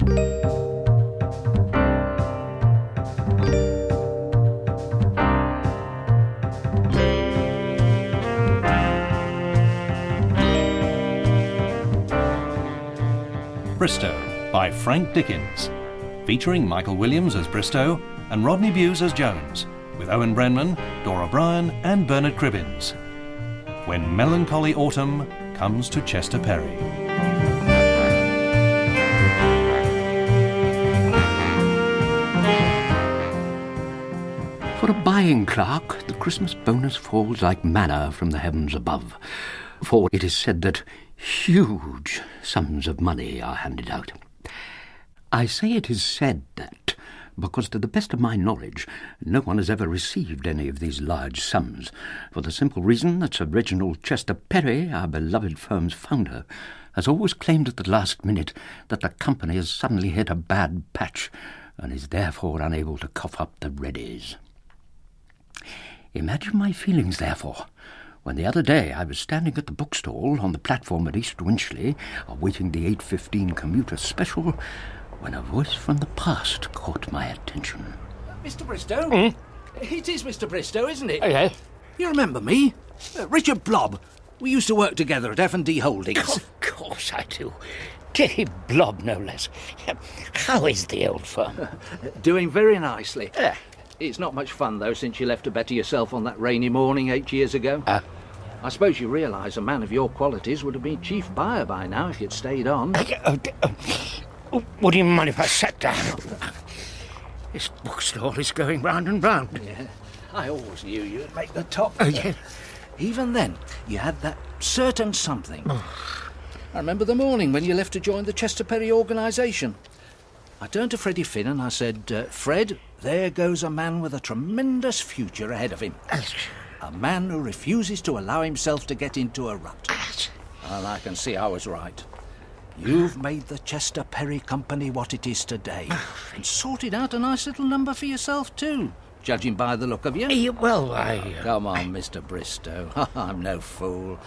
Bristow by Frank Dickens, featuring Michael Williams as Bristow and Rodney Bewes as Jones, with Owen Brennan, Dora Bryan and Bernard Cribbins. When melancholy autumn comes to Chester Perry. For a buying clerk, the Christmas bonus falls like manna from the heavens above, for it is said that huge sums of money are handed out. I say it is said that because, to the best of my knowledge, no one has ever received any of these large sums, for the simple reason that Sir Reginald Chester Perry, our beloved firm's founder, has always claimed at the last minute that the company has suddenly hit a bad patch and is therefore unable to cough up the readies. Imagine my feelings, therefore, when the other day I was standing at the bookstall on the platform at East Winchley, awaiting the 8:15 commuter special, when a voice from the past caught my attention. Mr Bristow? It is Mr Bristow, isn't it? Oh, yes. You remember me? Richard Blob. We used to work together at F&D Holdings. Of course I do. Terry Blob, no less. How is the old firm? Doing very nicely. It's not much fun, though, since you left to better yourself on that rainy morning 8 years ago. I suppose you realise a man of your qualities would have been chief buyer by now if you'd stayed on. Would you mind if I sat down? This bookstall is going round and round. Yeah, I always knew you'd make the top. Oh, yeah. Even then, you had that certain something. I remember the morning when you left to join the Chester Perry organisation. I turned to Freddie Finn and I said, Fred, there goes a man with a tremendous future ahead of him. A man who refuses to allow himself to get into a rut. Well, I can see I was right. You've made the Chester Perry Company what it is today. And sorted out a nice little number for yourself, too, judging by the look of you. Come on, Mr Bristow. I'm no fool.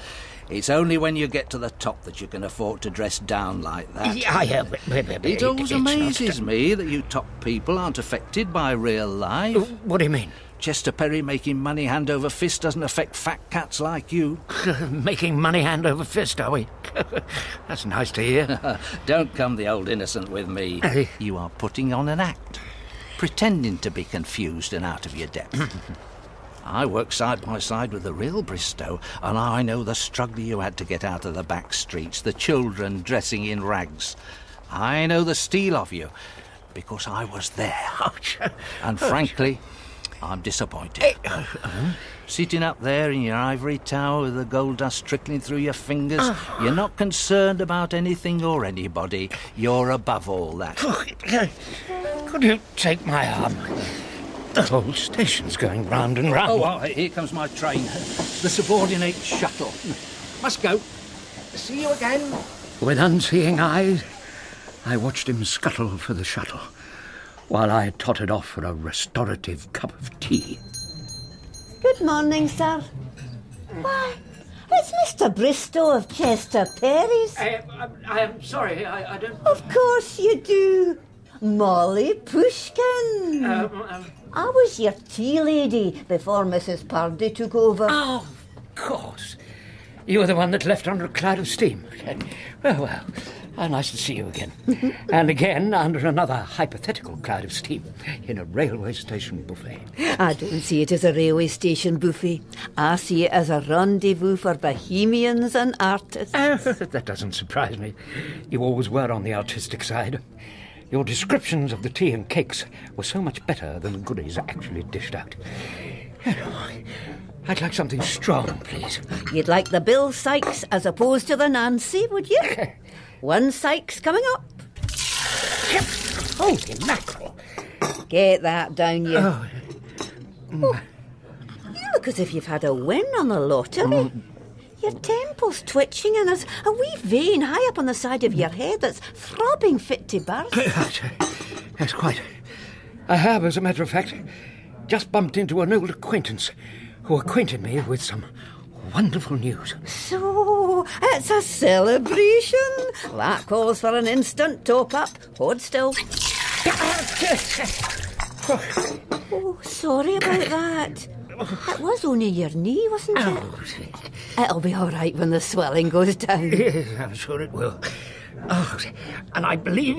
It's only when you get to the top that you can afford to dress down like that. It always amazes me that you top people aren't affected by real life. What do you mean? Chester Perry making money hand over fist doesn't affect fat cats like you. Making money hand over fist, are we? That's nice to hear. Don't come the old innocent with me. You are putting on an act, pretending to be confused and out of your depth. I work side by side with the real Bristow, and I know the struggle you had to get out of the back streets, the children dressing in rags. I know the steel of you, because I was there. And frankly, I'm disappointed. Sitting up there in your ivory tower with the gold dust trickling through your fingers, you're not concerned about anything or anybody. You're above all that. Could you take my arm? The whole station's going round and round. Oh, well, here comes my train. The subordinate shuttle. Must go. See you again. With unseeing eyes, I watched him scuttle for the shuttle, while I tottered off for a restorative cup of tea. Good morning, sir. Why, it's Mr Bristow of Chester Perry's. I am sorry, I don't... Of course you do. Molly Pushkin. I was your tea lady before Mrs Purdy took over. Oh, of course. You were the one that left under a cloud of steam. Well, nice to see you again. And again under another hypothetical cloud of steam in a railway station buffet. I don't see it as a railway station buffet. I see it as a rendezvous for bohemians and artists. That doesn't surprise me. You always were on the artistic side. Your descriptions of the tea and cakes were so much better than the goodies actually dished out. I'd like something strong, please. You'd like the Bill Sykes as opposed to the Nancy, would you? One Sykes coming up. Holy mackerel. Get that down, you. Oh, you look as if you've had a win on the lottery. Your temple's twitching and there's a wee vein high up on the side of your head that's throbbing fit to burst. That's quite. I have, as a matter of fact, just bumped into an old acquaintance who acquainted me with some wonderful news. So, Oh, it's a celebration. That calls for an instant top-up. Hold still. Oh, sorry about that. It was only your knee, wasn't it? It'll be all right when the swelling goes down. Yes, I'm sure it will. Oh, and I believe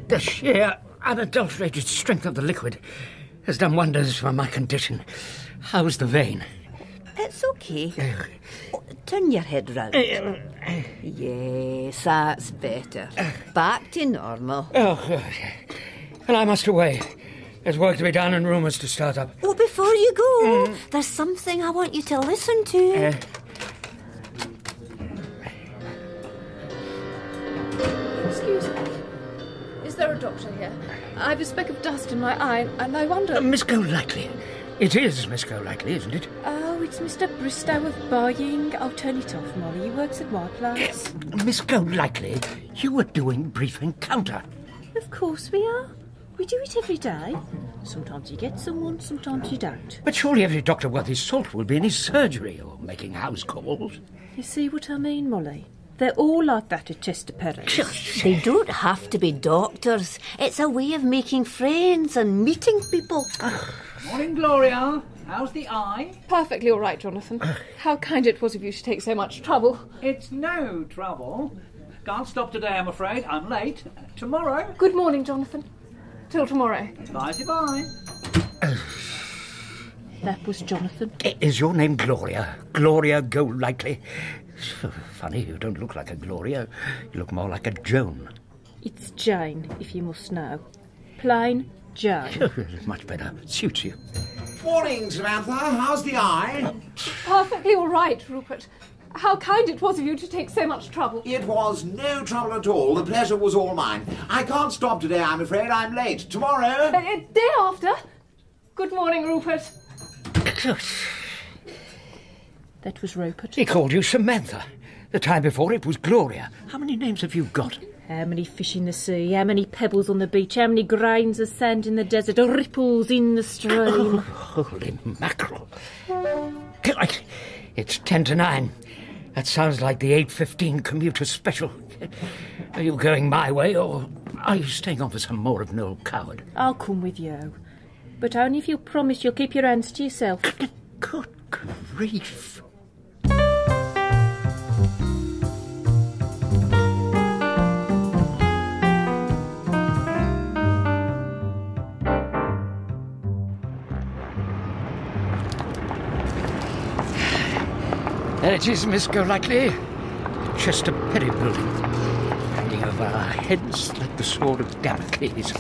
the sheer unadulterated strength of the liquid has done wonders for my condition. How's the vein? It's okay. Turn your head round. Yes, that's better. Back to normal. Oh, good. And I must away. There's work to be done and rumours to start up. Oh, before you go, there's something I want you to listen to. Excuse me. Is there a doctor here? I've a speck of dust in my eye, and I wonder... Miss Golightly. It is Miss Golightly, isn't it? Oh, it's Mr Bristow of buying. I'll turn it off, Molly. He works at my place. Miss Golightly, you were doing brief encounter. Of course we are. We do it every day. Sometimes you get someone, sometimes you don't. But surely every doctor worth his salt will be in his surgery or making house calls. You see what I mean, Molly? They're all like that at Chester Perry. They don't have to be doctors. It's a way of making friends and meeting people. Morning, Gloria. How's the eye? Perfectly all right, Jonathan. How kind it was of you to take so much trouble. It's no trouble. Can't stop today, I'm afraid. I'm late. Tomorrow. Good morning, Jonathan. Till tomorrow. Bye-bye. That was Jonathan. Is your name Gloria? Gloria Golightly? Funny, you don't look like a Gloria. You look more like a Joan. It's Jane, if you must know. Plain Jane. Much better. Suits you. Morning, Samantha. How's the eye? Perfectly all right, Rupert. How kind it was of you to take so much trouble. It was no trouble at all. The pleasure was all mine. I can't stop today, I'm afraid. I'm late. Tomorrow... Day after. Good morning, Rupert. That was Rupert. He called you Samantha. The time before it was Gloria. How many names have you got? How many fish in the sea, how many pebbles on the beach, how many grains of sand in the desert, or ripples in the stream. Holy mackerel. It's 10 to 9. That sounds like the 8:15 commuter special. Are you going my way, or are you staying on for some more of Noel Coward? I'll come with you. But only if you promise you'll keep your hands to yourself. Good grief. There it is, Miss Golightly. The Chester Perry building. Hanging over our heads like the sword of Damocles.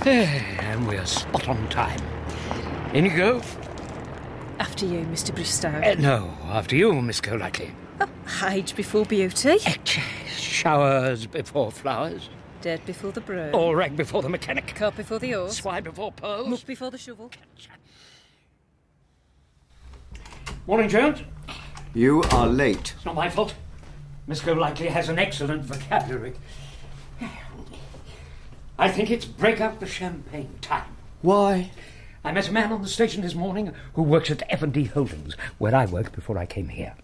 And we're spot on time. In you go. After you, Mr Bristow. No, after you, Miss Golightly. Age before beauty. Showers before flowers. Dirt before the broom. All rag before the mechanic. Carp before the horse. Swine before pearls. Muck before the shovel. Morning, Jones. You are late. It's not my fault. Miss Golightly has an excellent vocabulary. I think it's break out the champagne time. Why? I met a man on the station this morning who works at F&D Holdings, where I worked before I came here.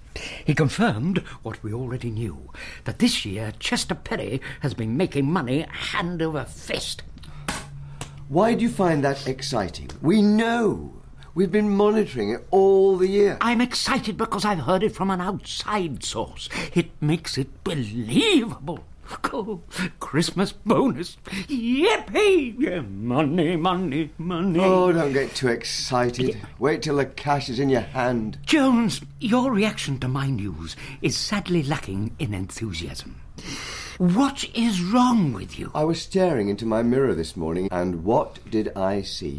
He confirmed what we already knew, that this year Chester Perry has been making money hand over fist. Why do you find that exciting? We know. We've been monitoring it all the year. I'm excited because I've heard it from an outside source. It makes it believable. Oh, Christmas bonus. Yippee! Yeah, money, money, money. Oh, don't get too excited. Wait till the cash is in your hand. Jones, your reaction to my news is sadly lacking in enthusiasm. What is wrong with you? I was staring into my mirror this morning, and what did I see?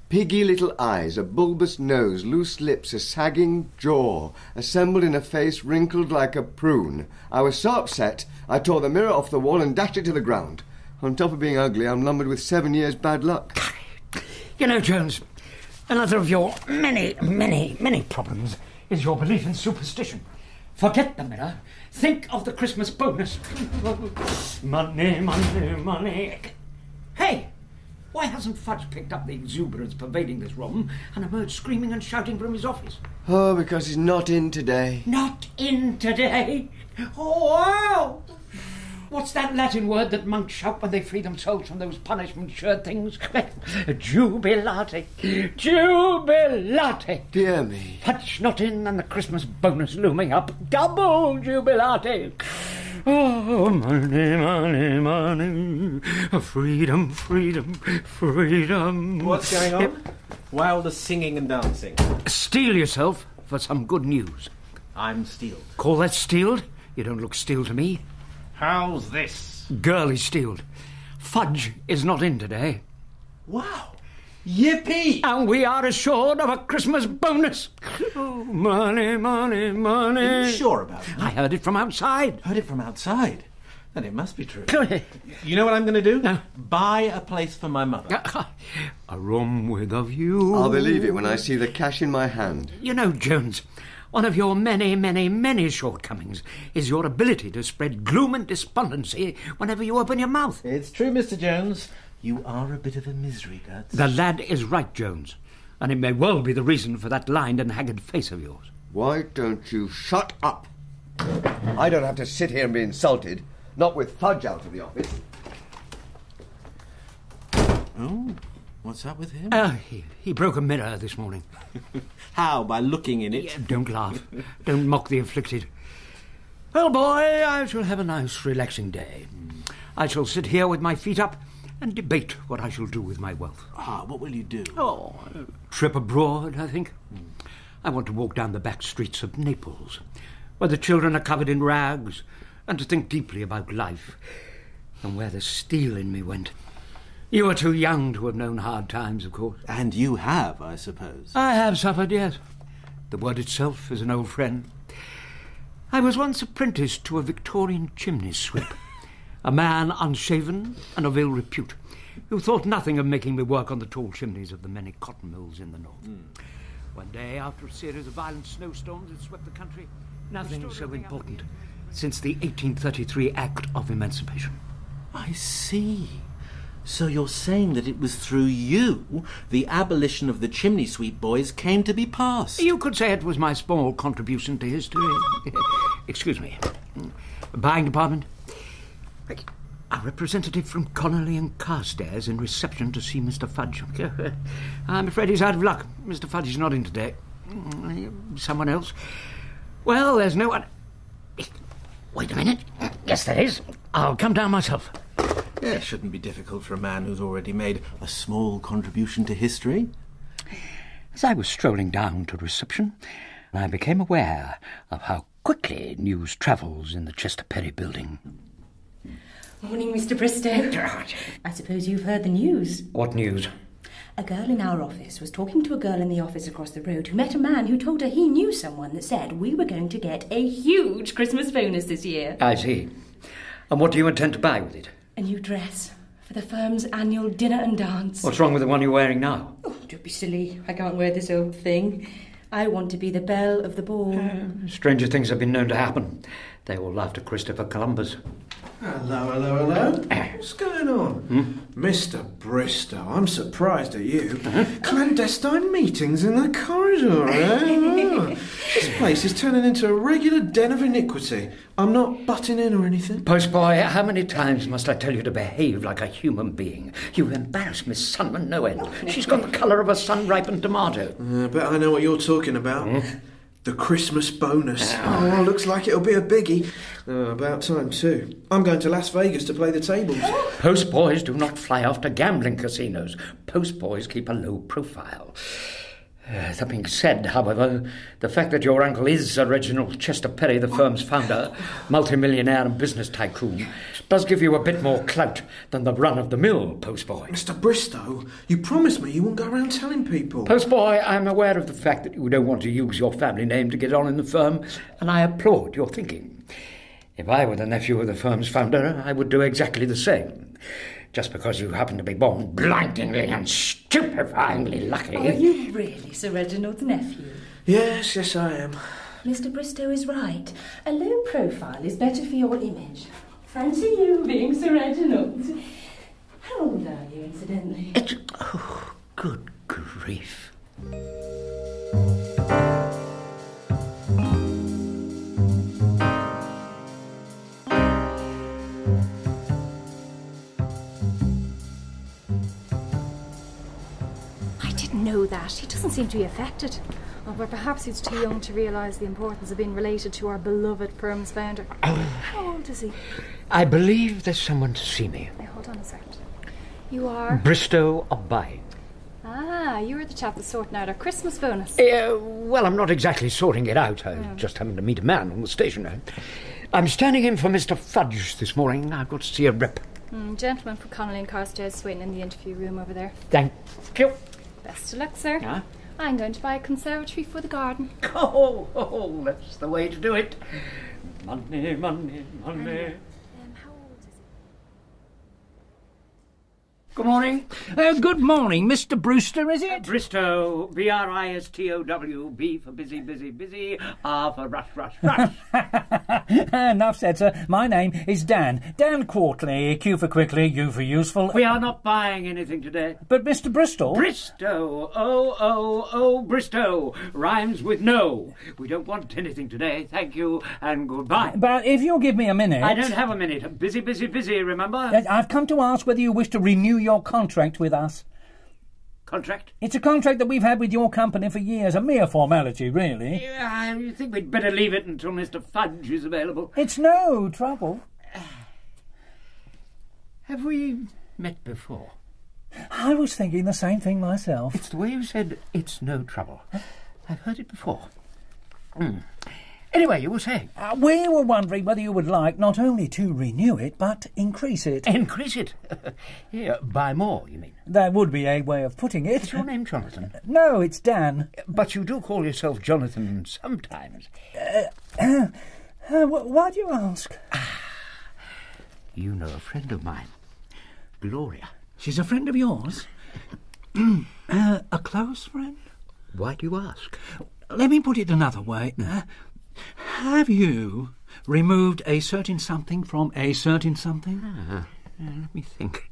Piggy little eyes, a bulbous nose, loose lips, a sagging jaw, assembled in a face wrinkled like a prune. I was so upset, I tore the mirror off the wall and dashed it to the ground. On top of being ugly, I'm lumbered with 7 years' bad luck. You know, Jones, another of your many, many, many problems is your belief in superstition. Forget the mirror. Think of the Christmas bonus. Money, money, money. Hey! Why hasn't Fudge picked up the exuberance pervading this room and emerged screaming and shouting from his office? Oh, because he's not in today. Not in today? Oh, wow! What's that Latin word that monks shout when they free themselves from those punishment-shirred things? Jubilate! Jubilate! Dear me. Fudge not in and the Christmas bonus looming up. Double jubilate! Oh, money, money, money. Freedom, freedom, freedom. What's going on? Why all the singing and dancing? Steel yourself for some good news. I'm steeled. Call that steeled? You don't look steel to me. How's this? Girl is steeled. Fudge is not in today. Wow. Yippee! And we are assured of a Christmas bonus. Oh, money, money, money. Are you sure about that? I heard it from outside. Heard it from outside? Then it must be true. You know what I'm going to do? No. Buy a place for my mother. A room with a view. I'll believe it when I see the cash in my hand. You know, Jones, one of your many, many, many shortcomings is your ability to spread gloom and despondency whenever you open your mouth. It's true, Mr. Jones. You are a bit of a misery guts. The lad is right, Jones, and it may well be the reason for that lined and haggard face of yours. Why don't you shut up? I don't have to sit here and be insulted, not with Fudge out of the office. Oh, what's up with him? He broke a mirror this morning. How? By looking in it? Yeah, don't laugh. Don't mock the afflicted. Well, boy, I shall have a nice, relaxing day. I shall sit here with my feet up and debate what I shall do with my wealth. Ah, what will you do? Oh, trip abroad, I think. I want to walk down the back streets of Naples, where the children are covered in rags, and to think deeply about life, and where the steel in me went. You were too young to have known hard times, of course. And you have, I suppose. I have suffered, yes. The word itself is an old friend. I was once apprenticed to a Victorian chimney sweep, a man unshaven and of ill repute, who thought nothing of making me work on the tall chimneys of the many cotton mills in the north. One day, after a series of violent snowstorms that swept the country, nothing so important since the 1833 Act of Emancipation. I see. So you're saying that it was through you the abolition of the chimney sweep boys came to be passed? You could say it was my small contribution to history. Excuse me. Buying department? A representative from Connolly and Carstairs in reception to see Mr. Fudge. I'm afraid he's out of luck. Mr. Fudge is not in today. Someone else? Well, there's no one... Wait a minute. Yes, there is. I'll come down myself. It shouldn't be difficult for a man who's already made a small contribution to history. As I was strolling down to reception, I became aware of how quickly news travels in the Chester Perry building. Morning, Mr. Bristow. I suppose you've heard the news. What news? A girl in our office was talking to a girl in the office across the road who met a man who told her he knew someone that said we were going to get a huge Christmas bonus this year. I see. And what do you intend to buy with it? A new dress for the firm's annual dinner and dance. What's wrong with the one you're wearing now? Oh, don't be silly. I can't wear this old thing. I want to be the belle of the ball. Stranger things have been known to happen. They all laughed at Christopher Columbus. Hello. What's going on? Mr. Bristow, I'm surprised at you. Clandestine meetings in the corridor, eh? This place is turning into a regular den of iniquity. I'm not butting in or anything. Postboy, how many times must I tell you to behave like a human being? You embarrass Miss Sunman no end. She's got the colour of a sun-ripened tomato. I bet I know what you're talking about. The Christmas bonus. Oh, looks like it'll be a biggie. About time, too. I'm going to Las Vegas to play the tables. Postboys do not fly after gambling casinos. Postboys keep a low profile. That being said, however, the fact that your uncle is Sir Reginald Chester Perry, the firm's founder, multimillionaire and business tycoon, does give you a bit more clout than the run-of-the-mill postboy. Mr. Bristow, you promised me you wouldn't go around telling people. Postboy, I'm aware of the fact that you don't want to use your family name to get on in the firm, and I applaud your thinking. If I were the nephew of the firm's founder, I would do exactly the same. Just because you happen to be born blindingly and stupefyingly lucky. Are you really Sir Reginald's nephew? Yes, I am. Mr. Bristow is right. A low profile is better for your image. Fancy you being Sir Reginald. How old are you, incidentally? know that. He doesn't seem to be affected. Oh, but perhaps he's too young to realise the importance of being related to our beloved firm's founder. How old is he? I believe there's someone to see me. Hey, hold on a second. You are? Bristow of Bye. Ah, you were the chap that's sorting out our Christmas bonus. Well, I'm not exactly sorting it out. I'm just having to meet a man on the station. I'm standing in for Mr. Fudge this morning. I've got to see a rep. Gentleman from Connolly and Carstairs waiting in the interview room over there. Thank you. Best of luck, sir. I'm going to buy a conservatory for the garden. Oh, that's the way to do it. Money, money, money. How old is he? Good morning. Good morning, Mr. Brewster, is it? Bristow, Bristow, B for busy, busy, busy, R for rush, rush, rush. Enough said, sir. My name is Dan. Dan Quartley. Q for quickly, U for useful. We are not buying anything today. But Mr. Bristol? Bristow. Oh, Bristow. Rhymes with no. We don't want anything today. Thank you and goodbye. But if you'll give me a minute... I don't have a minute. Busy, busy, busy, remember? I've come to ask whether you wish to renew your contract with us. Contract? It's a contract that we've had with your company for years. A mere formality, really. I think we'd better leave it until Mr. Fudge is available. It's no trouble. Have we met before? I was thinking the same thing myself. It's the way you said it's no trouble. I've heard it before. Anyway, you were saying? We were wondering whether you would like not only to renew it, but increase it. Increase it? Here, buy more, you mean? That would be a way of putting it. Is your name Jonathan? No, it's Dan. But you do call yourself Jonathan sometimes. Why do you ask? You know a friend of mine, Gloria. She's a friend of yours? A close friend? Why do you ask? Let me put it another way. Have you removed a certain something from a certain something? Let me think.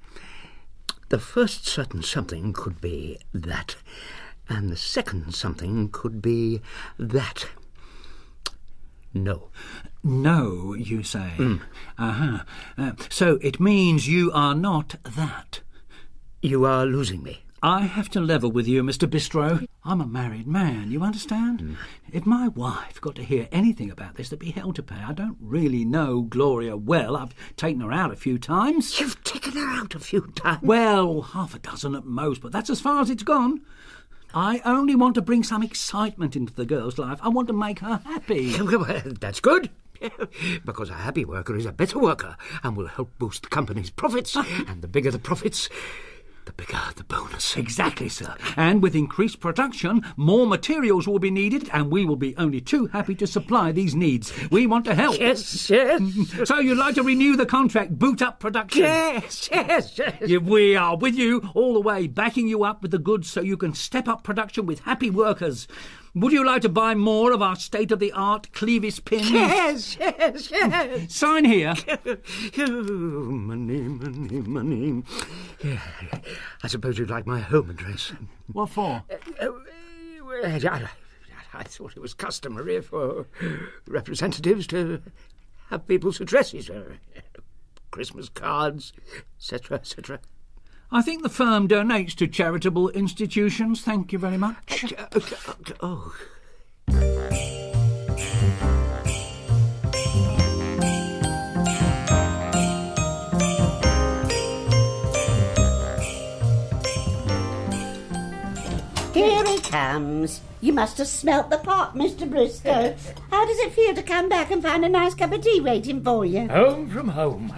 The first certain something could be that, and the second something could be that. No. No, you say? So it means you are not that. You are losing me. I have to level with you, Mr. Bristow. I'm a married man, you understand? If my wife got to hear anything about this, there'd be hell to pay. I don't really know Gloria well. I've taken her out a few times. You've taken her out a few times? Well, half a dozen at most, but that's as far as it's gone. I only want to bring some excitement into the girl's life. I want to make her happy. Well, that's good. Because a happy worker is a better worker and will help boost the company's profits. And the bigger the profits, the bigger the bonus. Exactly, sir. And with increased production, more materials will be needed, and we will be only too happy to supply these needs. We want to help. Yes. So you'd like to renew the contract, boot up production? Yes. We are with you all the way, backing you up with the goods so you can step up production with happy workers. Would you like to buy more of our state-of-the-art Clevis pins? Yes. Sign here. Money. Yeah, I suppose you'd like my home address. What for? I thought it was customary for representatives to have people's addresses. Christmas cards, etc., etc. I think the firm donates to charitable institutions. Thank you very much. Oh. Here he comes. You must have smelt the pot, Mr. Bristow. How does it feel to come back and find a nice cup of tea waiting for you? Home from home.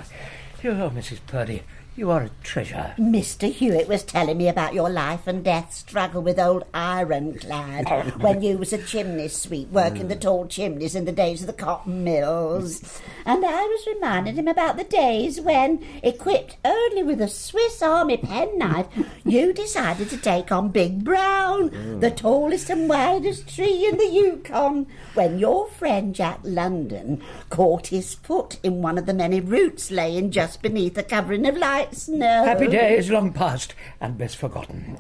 Oh, Mrs. Purdy, you are a treasure. Mr. Hewitt was telling me about your life and death struggle with old Ironclad when you was a chimney sweep working the tall chimneys in the days of the cotton mills. And I was reminding him about the days when, equipped only with a Swiss Army penknife, you decided to take on Big Brown, the tallest and wildest tree in the Yukon, when your friend Jack London caught his foot in one of the many roots laying just beneath a covering of light snow. Happy days long past and best forgotten.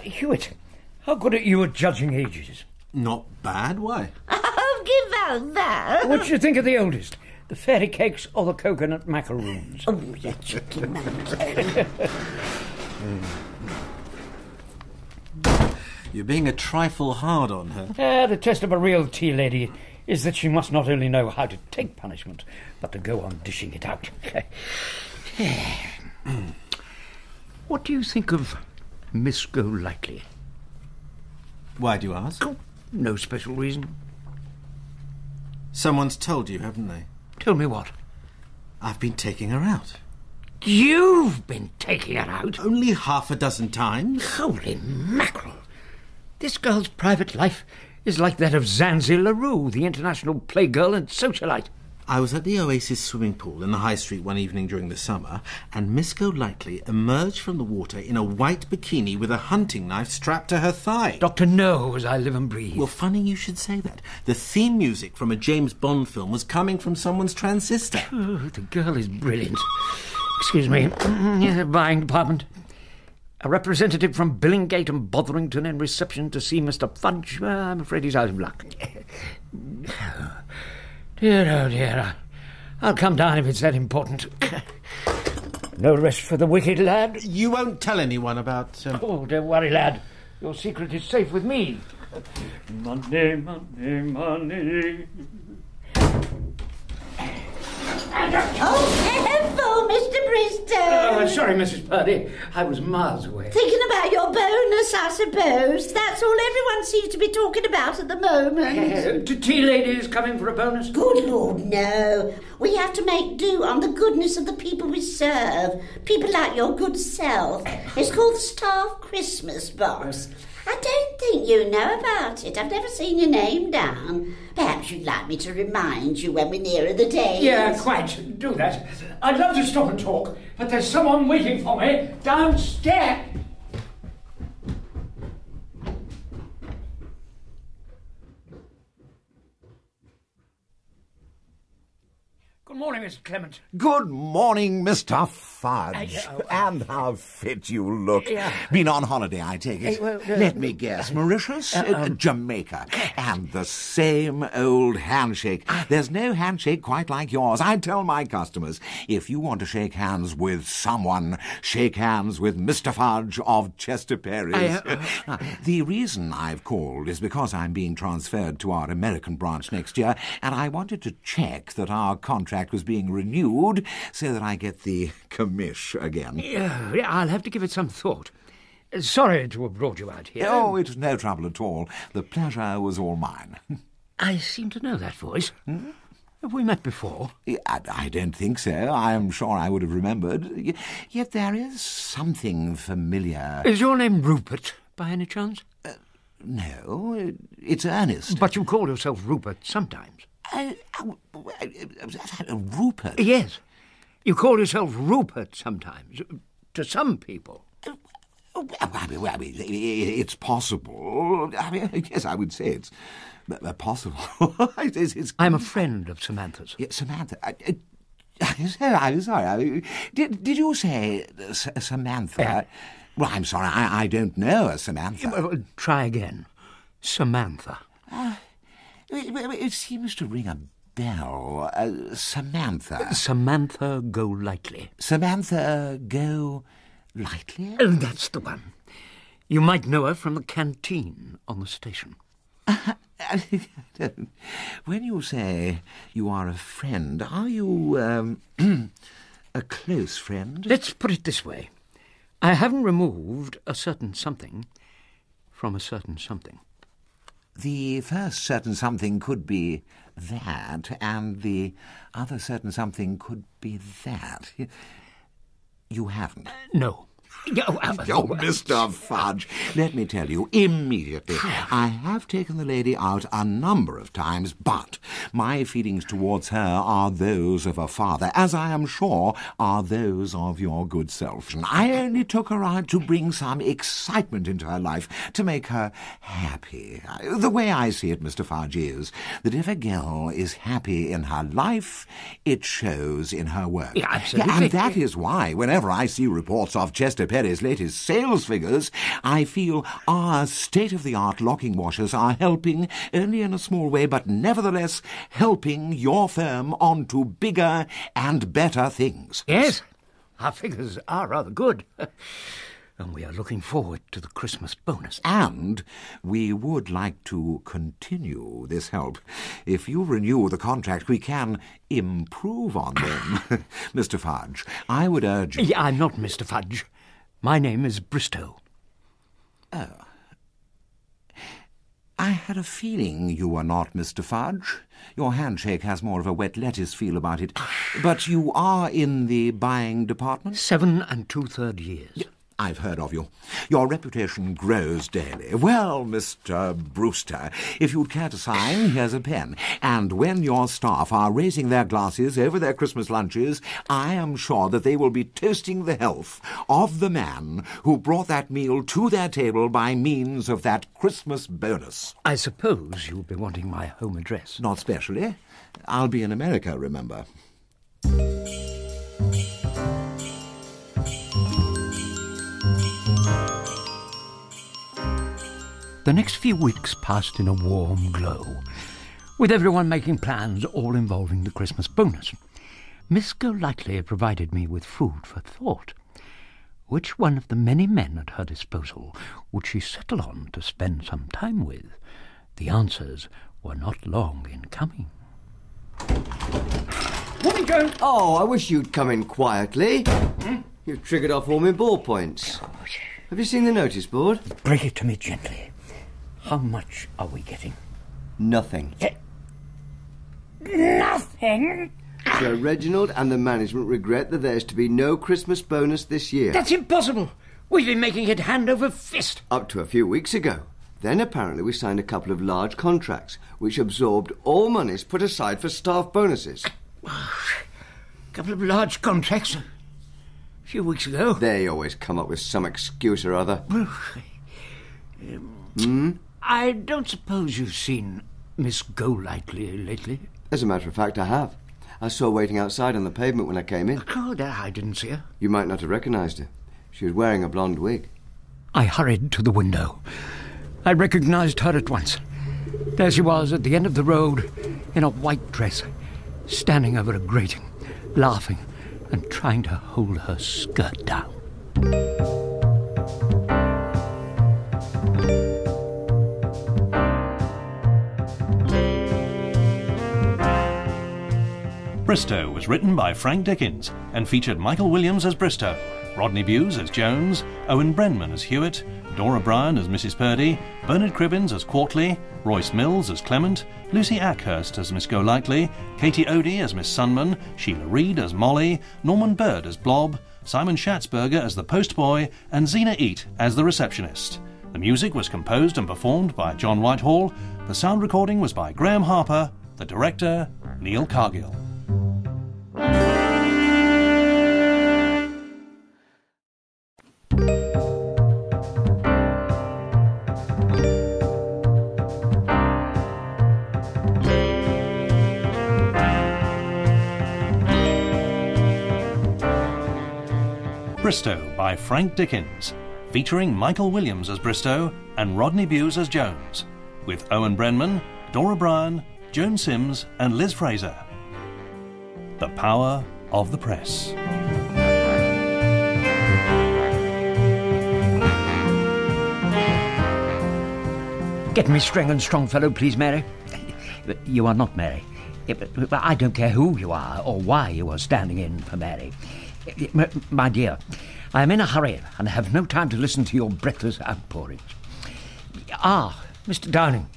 Hewitt, how good are you at judging ages? Not bad, why? Oh, give out that. What do you think of the oldest? The fairy cakes or the coconut macaroons? Oh, you cheeky monkey. You're being a trifle hard on her. The test of a real tea lady is that she must not only know how to take punishment, but to go on dishing it out. What do you think of Miss Golightly? Why do you ask? Oh, no special reason. Someone's told you, haven't they? Tell me what? I've been taking her out. You've been taking her out? Only half a dozen times. Holy mackerel. This girl's private life is like that of Zanzi LaRue, the international playgirl and socialite. I was at the Oasis swimming pool in the High Street one evening during the summer, and Miss Golightly emerged from the water in a white bikini with a hunting knife strapped to her thigh. Dr. No, as I live and breathe. Well, funny you should say that. The theme music from a James Bond film was coming from someone's transistor. Oh, the girl is brilliant. Excuse me. Buying department. A representative from Billinggate and Botherington in reception to see Mr. Fudge. I'm afraid he's out of luck. Dear, oh dear. I'll come down if it's that important. No rest for the wicked, lad. You won't tell anyone about... Oh, don't worry, lad. Your secret is safe with me. Money, money, money. Oh, careful, Mr. Bristow. Sorry, Mrs. Purdy. I was miles away. Thinking about your bonus, I suppose. That's all everyone seems to be talking about at the moment. Tea ladies coming for a bonus? Good Lord, no. We have to make do on the goodness of the people we serve. People like your good self. It's called the Staff Christmas Box. I don't think you know about it. I've never seen your name down. Perhaps you'd like me to remind you when we're nearer the date. Yeah, quite. Do that. I'd love to stop and talk, but there's someone waiting for me downstairs. Good morning, Mr. Clement. Good morning, Mr. Fudge. And how fit you look. Been on holiday, I take it. Let me guess. Mauritius? Jamaica. And the same old handshake. There's no handshake quite like yours. I tell my customers, if you want to shake hands with someone, shake hands with Mr. Fudge of Chester Perry's. The reason I've called is because I'm being transferred to our American branch next year, and I wanted to check that our contract was being renewed so that I get the commish again. Yeah, I'll have to give it some thought. Sorry to have brought you out here. Oh, it's no trouble at all. The pleasure was all mine. I seem to know that voice. Have we met before? I don't think so. I'm sure I would have remembered. Yet there is something familiar. Is your name Rupert, by any chance? No, it's Ernest. But you call yourself Rupert sometimes. Rupert? Yes. You call yourself Rupert sometimes. To some people. I mean, it's possible. I mean, yes, I would say it's possible. I'm a friend of Samantha's. Yeah, Samantha? I'm sorry. Did you say Samantha? Well, I'm sorry, I don't know a Samantha. Well, try again. Samantha. It seems to ring a bell. Samantha. Samantha Golightly. Samantha Golightly? That's the one. You might know her from the canteen on the station. When you say you are a friend, are you a close friend? Let's put it this way. I haven't removed a certain something from a certain something. The first certain something could be that, and the other certain something could be that. You haven't? No. Oh, Mr. Fudge, let me tell you immediately. I have taken the lady out a number of times, but my feelings towards her are those of a father, as I am sure are those of your good self. I only took her out to bring some excitement into her life, to make her happy. The way I see it, Mr. Fudge, is that if a girl is happy in her life, it shows in her work. Yeah, absolutely. And that is why, whenever I see reports of Chester Perry's latest sales figures, I feel our state-of-the-art locking washers are helping, only in a small way, but nevertheless helping your firm on to bigger and better things. Yes, our figures are rather good. And we are looking forward to the Christmas bonus. And we would like to continue this help. If you renew the contract, we can improve on them. Mr. Fudge, I would urge you... I'm not Mr. Fudge. My name is Bristow. Oh. I had a feeling you were not Mr. Fudge. Your handshake has more of a wet lettuce feel about it. But you are in the buying department? 7 2/3 years. I've heard of you. Your reputation grows daily. Well, Mr. Brewster, if you'd care to sign, here's a pen. And when your staff are raising their glasses over their Christmas lunches, I am sure that they will be toasting the health of the man who brought that meal to their table by means of that Christmas bonus. I suppose you'll be wanting my home address. Not specially. I'll be in America, remember. The next few weeks passed in a warm glow, with everyone making plans all involving the Christmas bonus. Miss Golightly had provided me with food for thought. Which one of the many men at her disposal would she settle on to spend some time with? The answers were not long in coming. Morning, Jones. Oh, I wish you'd come in quietly. You've triggered off all my ballpoints. Have you seen the notice board? Break it to me gently. How much are we getting? Nothing. Nothing? Sir Reginald and the management regret that there's to be no Christmas bonus this year. That's impossible. We've been making it hand over fist. Up to a few weeks ago. Then apparently we signed a couple of large contracts, which absorbed all monies put aside for staff bonuses. A couple of large contracts? A few weeks ago? They always come up with some excuse or other. I don't suppose you've seen Miss Golightly lately? As a matter of fact, I have. I saw her waiting outside on the pavement when I came in. Oh, I didn't see her. You might not have recognised her. She was wearing a blonde wig. I hurried to the window. I recognised her at once. There she was at the end of the road, in a white dress, standing over a grating, laughing and trying to hold her skirt down. Bristow was written by Frank Dickens and featured Michael Williams as Bristow, Rodney Bewes as Jones, Owen Brenman as Hewitt, Dora Bryan as Mrs. Purdy, Bernard Cribbins as Quartley, Royce Mills as Clement, Lucy Ackhurst as Miss Golightly, Katie Odie as Miss Sunman, Sheila Reid as Molly, Norman Bird as Blob, Simon Schatzberger as the postboy, and Zena Eat as the receptionist. The music was composed and performed by John Whitehall. The sound recording was by Graham Harper. The director, Neil Cargill. Bristow by Frank Dickens, featuring Michael Williams as Bristow and Rodney Bewes as Jones, with Owen Brenman, Dora Bryan, Joan Sims and Liz Fraser. The Power of the Press. Get me string and strong, fellow, please, Mary. You are not Mary. I don't care who you are or why you are standing in for Mary. My dear, I am in a hurry and have no time to listen to your breathless outpourings. Mr. Downing,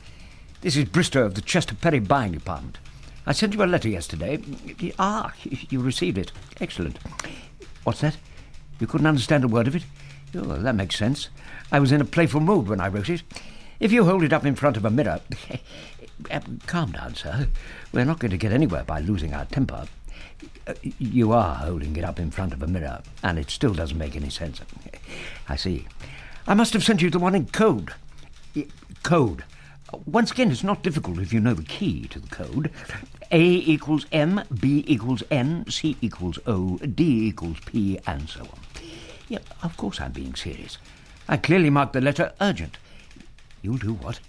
this is Bristow of the Chester Perry Buying Department. I sent you a letter yesterday. You received it. Excellent. What's that? You couldn't understand a word of it? Oh, well, that makes sense. I was in a playful mood when I wrote it. If you hold it up in front of a mirror... calm down, sir. We're not going to get anywhere by losing our temper. You are holding it up in front of a mirror, and it still doesn't make any sense. I see. I must have sent you the one in code. Code. Once again, it's not difficult if you know the key to the code. A equals M, B equals N, C equals O, D equals P, and so on. Yeah, of course I'm being serious. I clearly marked the letter urgent. You'll do what?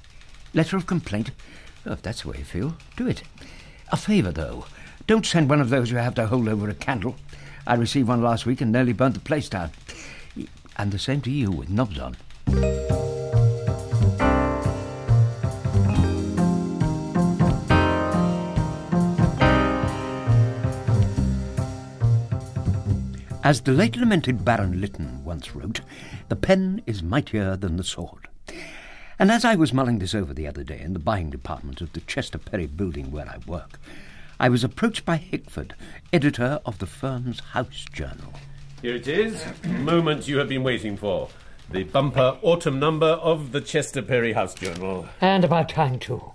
Letter of complaint? Oh, if that's the way you feel, do it. A favour, though. Don't send one of those you have to hold over a candle. I received one last week and nearly burnt the place down. And the same to you with knobs on. As the late lamented Baron Lytton once wrote, the pen is mightier than the sword. And as I was mulling this over the other day in the buying department of the Chester Perry building where I work, I was approached by Hickford, editor of the firm's house journal. Here it is, the moment you have been waiting for. The bumper autumn number of the Chester Perry House Journal. And about time, too.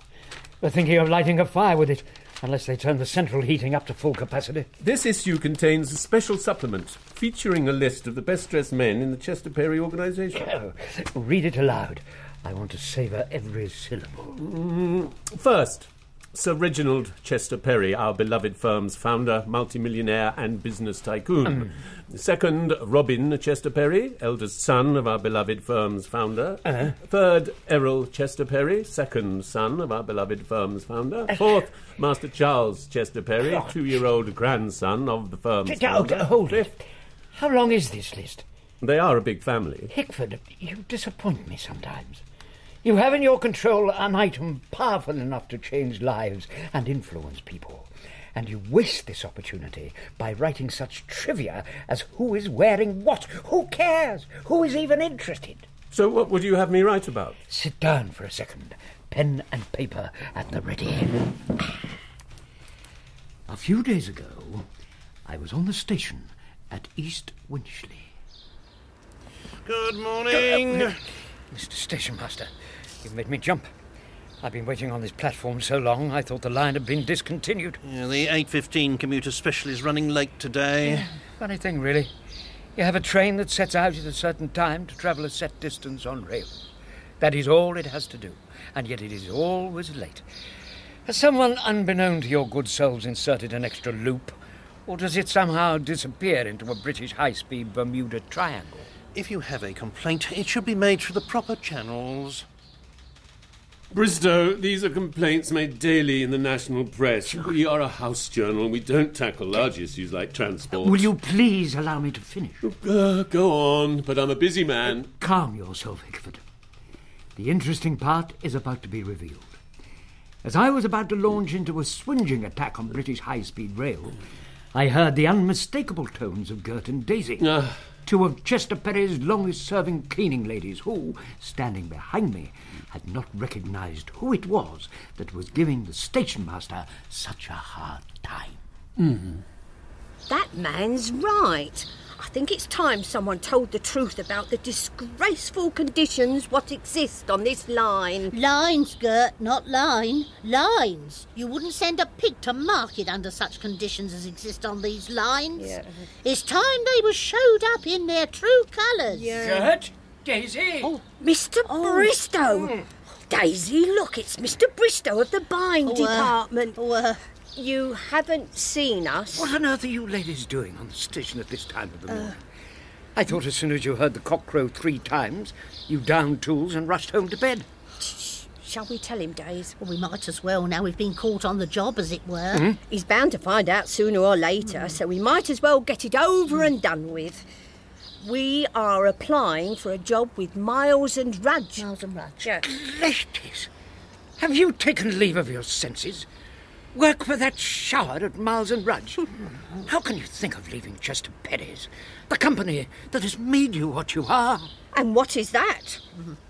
We're thinking of lighting a fire with it, unless they turn the central heating up to full capacity. This issue contains a special supplement featuring a list of the best-dressed men in the Chester Perry organisation. Oh, read it aloud. I want to savour every syllable. First, Sir Reginald Chester Perry, our beloved firm's founder, multimillionaire and business tycoon. Second, Robin Chester Perry, eldest son of our beloved firm's founder. Third, Errol Chester Perry, second son of our beloved firm's founder. Fourth, Master Charles Chester Perry, 2-year-old grandson of the firm's founder. Hold it. How long is this list? They are a big family. Hickford, you disappoint me sometimes. You have in your control an item powerful enough to change lives and influence people. And you waste this opportunity by writing such trivia as who is wearing what, who cares, who is even interested. So what would you have me write about? Sit down for a second, pen and paper at the ready. A few days ago, I was on the station at East Winchley. Good morning. Mr. Station Master, you've made me jump. I've been waiting on this platform so long, I thought the line had been discontinued. Yeah, the 8:15 commuter special is running late today. Yeah, funny thing, really. You have a train that sets out at a certain time to travel a set distance on rail. That is all it has to do, and yet it is always late. Has someone unbeknown to your good souls inserted an extra loop? Or does it somehow disappear into a British high-speed Bermuda Triangle? If you have a complaint, it should be made through the proper channels. Bristow, these are complaints made daily in the national press. We are a house journal. We don't tackle large issues like transport. Will you please allow me to finish? Go on, but I'm a busy man. Calm yourself, Hickford. The interesting part is about to be revealed. As I was about to launch into a swinging attack on British high-speed rail, I heard the unmistakable tones of Gert and Daisy, two of Chester Perry's longest-serving cleaning ladies who, standing behind me, had not recognised who it was that was giving the station master such a hard time. That man's right. I think it's time someone told the truth about the disgraceful conditions what exist on this line. Lines, Gert, not line. Lines. You wouldn't send a pig to market under such conditions as exist on these lines. Yeah. It's time they were showed up in their true colours. Gert? Daisy? Oh, Mr Bristow. Daisy, look, it's Mr Bristow of the buying department. You haven't seen us. What on earth are you ladies doing on the station at this time of the morning? I thought as soon as you heard the cock crow 3 times, you downed tools and rushed home to bed. Shall we tell him, Daisy? Well, we might as well, now we've been caught on the job, as it were. He's bound to find out sooner or later, so we might as well get it over and done with. We are applying for a job with Miles and Rudge. Miles and Rudge. Yeah. Ladies, have you taken leave of your senses? Work for that shower at Miles and Rudge? How can you think of leaving Chester Perry's, the company that has made you what you are? And what is that?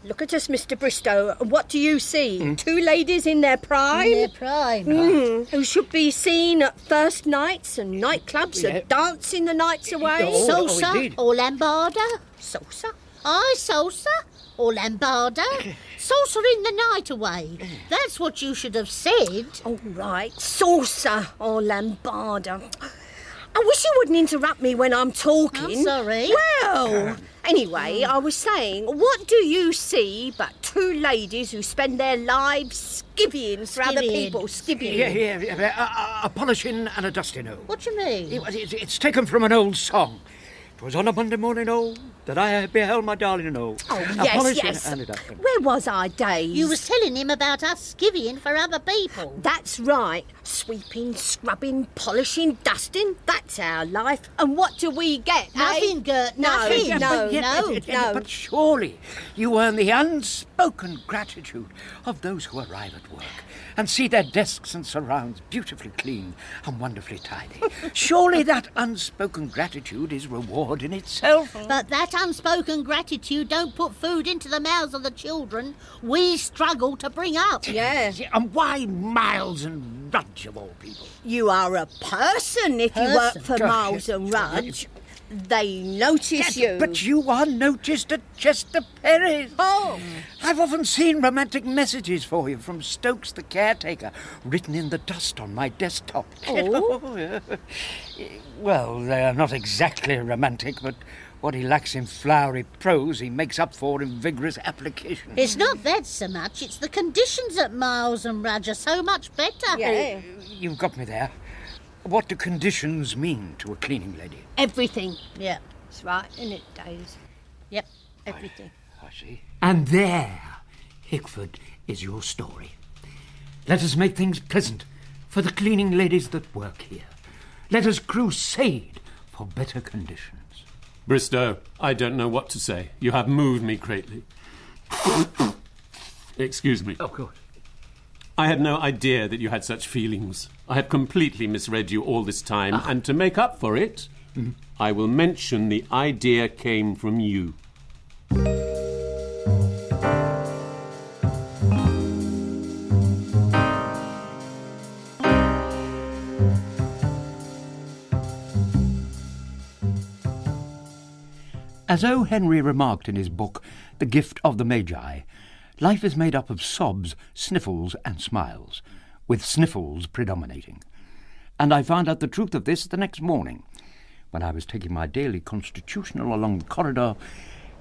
Look at us, Mr Bristow. What do you see? 2 ladies in their prime? In their prime. Who should be seen at first nights and nightclubs and dancing the nights away? Salsa or lambada? Salsa? Aye, salsa or lambada. Salsa in the night away. That's what you should have said. All right, salsa or lambada. I wish you wouldn't interrupt me when I'm talking. I'm sorry. Well, anyway, I was saying, what do you see but 2 ladies who spend their lives skivvying for other people? Skivvying. Yeah. A polishing and a dusting. What do you mean? It's taken from an old song. 'Twas on a Monday morning, oh, that I beheld my darling, oh. Oh, yes. Where was I, Days? You was telling him about us skivvying for other people. That's right. Sweeping, scrubbing, polishing, dusting. That's our life. And what do we get, Nothing, eh? Gert, No, nothing. no. But surely you earn the unspoken gratitude of those who arrive at work and see their desks and surrounds beautifully clean and wonderfully tidy. Surely that unspoken gratitude is reward in itself. But that unspoken gratitude don't put food into the mouths of the children we struggle to bring up. Yeah. And why Miles and Rudge of all people? You are a person if you work for Miles and Rudge. They notice you. But you are noticed at Chester Perry's. Oh. I've often seen romantic messages for you from Stokes the caretaker, written in the dust on my desktop. Oh. Well, they are not exactly romantic, but what he lacks in flowery prose he makes up for in vigorous application. It's not that so much, it's the conditions at Miles and Rudge are so much better. Yeah. You've got me there. What do conditions mean to a cleaning lady? Everything. Yeah. That's right, isn't it, Days? Yep, everything. I see. And there, Hickford, is your story. Let us make things pleasant for the cleaning ladies that work here. Let us crusade for better conditions. Bristow, I don't know what to say. You have moved me greatly. Excuse me. Of course. I had no idea that you had such feelings. I have completely misread you all this time, and to make up for it, I will mention the idea came from you. As O. Henry remarked in his book, The Gift of the Magi, life is made up of sobs, sniffles and smiles, with sniffles predominating. And I found out the truth of this the next morning, when I was taking my daily constitutional along the corridor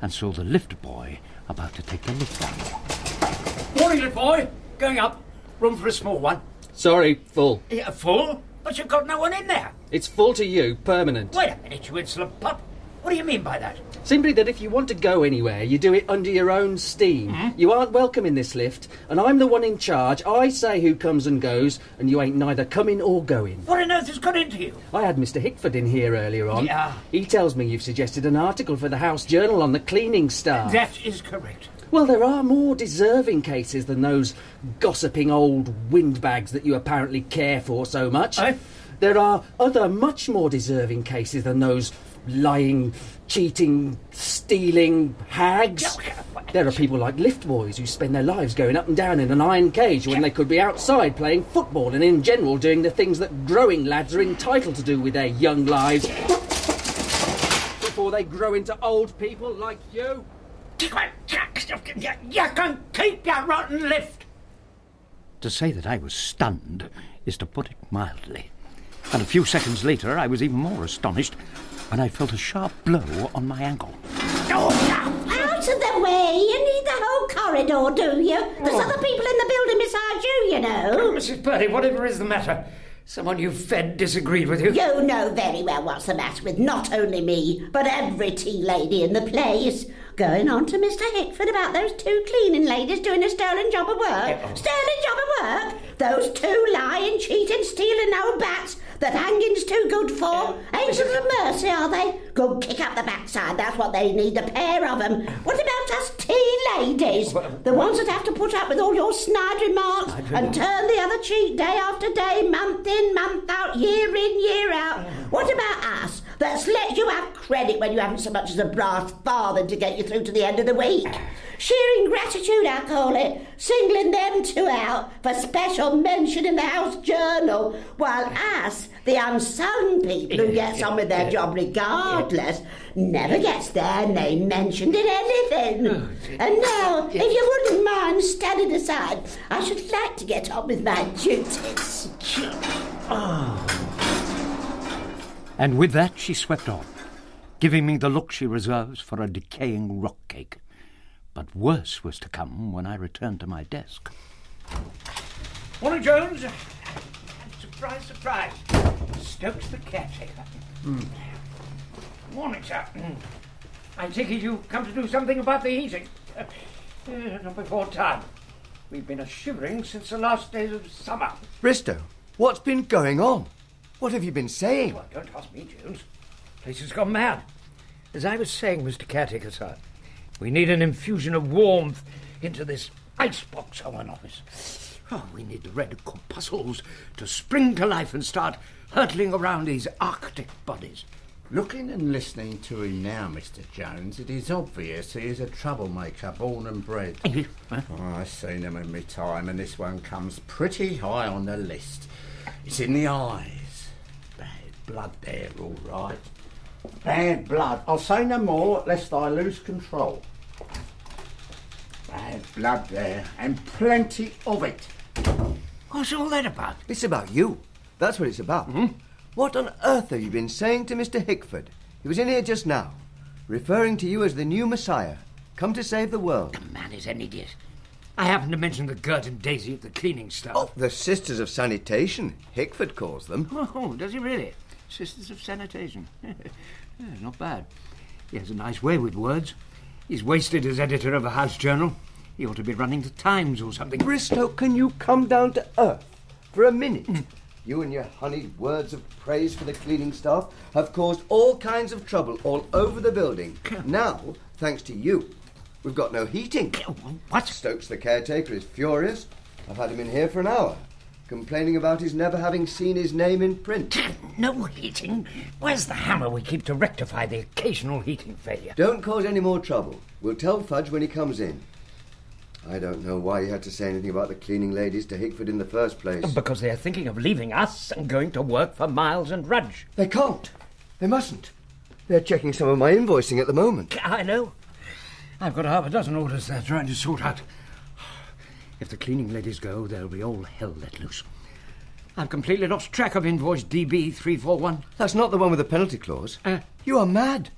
and saw the lift boy about to take the lift down. Morning, lift boy. Going up. Room for a small one. Sorry, full. Yeah, full? But you've got no one in there. It's full to you, permanent. Wait a minute, you insolent pup. What do you mean by that? Simply that if you want to go anywhere, you do it under your own steam. You aren't welcome in this lift, and I'm the one in charge. I say who comes and goes, and you ain't neither coming or going. What on earth has got into you? I had Mr Hickford in here earlier on. Yeah. He tells me you've suggested an article for the House Journal on the cleaning staff. That is correct. Well, there are more deserving cases than those gossiping old windbags that you apparently care for so much. There are other much more deserving cases than those lying, cheating, stealing hags. There are people like lift boys who spend their lives going up and down in an iron cage when they could be outside playing football and in general doing the things that growing lads are entitled to do with their young lives before they grow into old people like you. You can keep your rotten lift. To say that I was stunned is to put it mildly. And a few seconds later I was even more astonished when I felt a sharp blow on my ankle. Out of the way! You need the whole corridor, do you? There's other people in the building besides you, you know. Mrs. Purdy, whatever is the matter? Someone you fed disagreed with you? You know very well what's the matter with not only me, but every tea lady in the place. Going on to Mr Hickford about those two cleaning ladies doing a sterling job of work. Sterling job of work? Those two lying, cheating, stealing old bats that hanging's too good for. Angels of mercy, are they? Go kick up the backside, that's what they need, a pair of them. What about us tea ladies? The ones that have to put up with all your snide remarks and turn the other cheek day after day, month in, month out, year in, year out. What about us that's let you have credit when you haven't so much as a brass farthing to get you through to the end of the week? Sheer ingratitude, I call it, singling them two out for special mention in the House Journal, while us, the unsung people who gets on with their job regardless, never gets their name mentioned in anything. And now, if you wouldn't mind standing aside, I should like to get on with my duties. And with that she swept on, giving me the look she reserves for a decaying rock cake. But worse was to come when I returned to my desk. Morning, Jones. Surprise, surprise. Stokes the caretaker. Morning, sir. I take it you've come to do something about the heating. Not before time. We've been a-shivering since the last days of summer. Bristow, what's been going on? What have you been saying? Well, don't ask me, Jones. Place has gone mad. As I was saying, Mr. Caretaker, sir, we need an infusion of warmth into this icebox of an office. Oh, we need the red corpuscles to spring to life and start hurtling around these Arctic bodies. Looking and listening to him now, Mr. Jones, it is obvious he is a troublemaker, born and bred. I've seen him in my time, and this one comes pretty high on the list. It's in the eyes. Bad blood there, all right. Bad blood. I'll say no more, lest I lose control. Bad blood there, and plenty of it. What's all that about? It's about you. That's what it's about. What on earth have you been saying to Mr. Hickford? He was in here just now, referring to you as the new Messiah, come to save the world. The man is an idiot. I happened to mention the Gert and Daisy at the cleaning staff. Oh, the Sisters of Sanitation, Hickford calls them. Oh, does he really? Sisters of Sanitation. Not bad. He has a nice way with words. He's wasted as editor of a house journal. He ought to be running the Times or something. Bristow, can you come down to earth for a minute? You and your honeyed words of praise for the cleaning staff have caused all kinds of trouble all over the building. Now, thanks to you, we've got no heating. What? Stokes, the caretaker, is furious. I've had him in here for an hour, complaining about his never having seen his name in print. No heating? Where's the hammer we keep to rectify the occasional heating failure? Don't cause any more trouble. We'll tell Fudge when he comes in. I don't know why you had to say anything about the cleaning ladies to Hickford in the first place. Because they're thinking of leaving us and going to work for Miles and Rudge. They can't. They mustn't. They're checking some of my invoicing at the moment. I know. I've got half a dozen orders they're trying to sort out. If the cleaning ladies go, there'll be all hell let loose. I've completely lost track of invoice DB 341. That's not the one with the penalty clause. You are mad.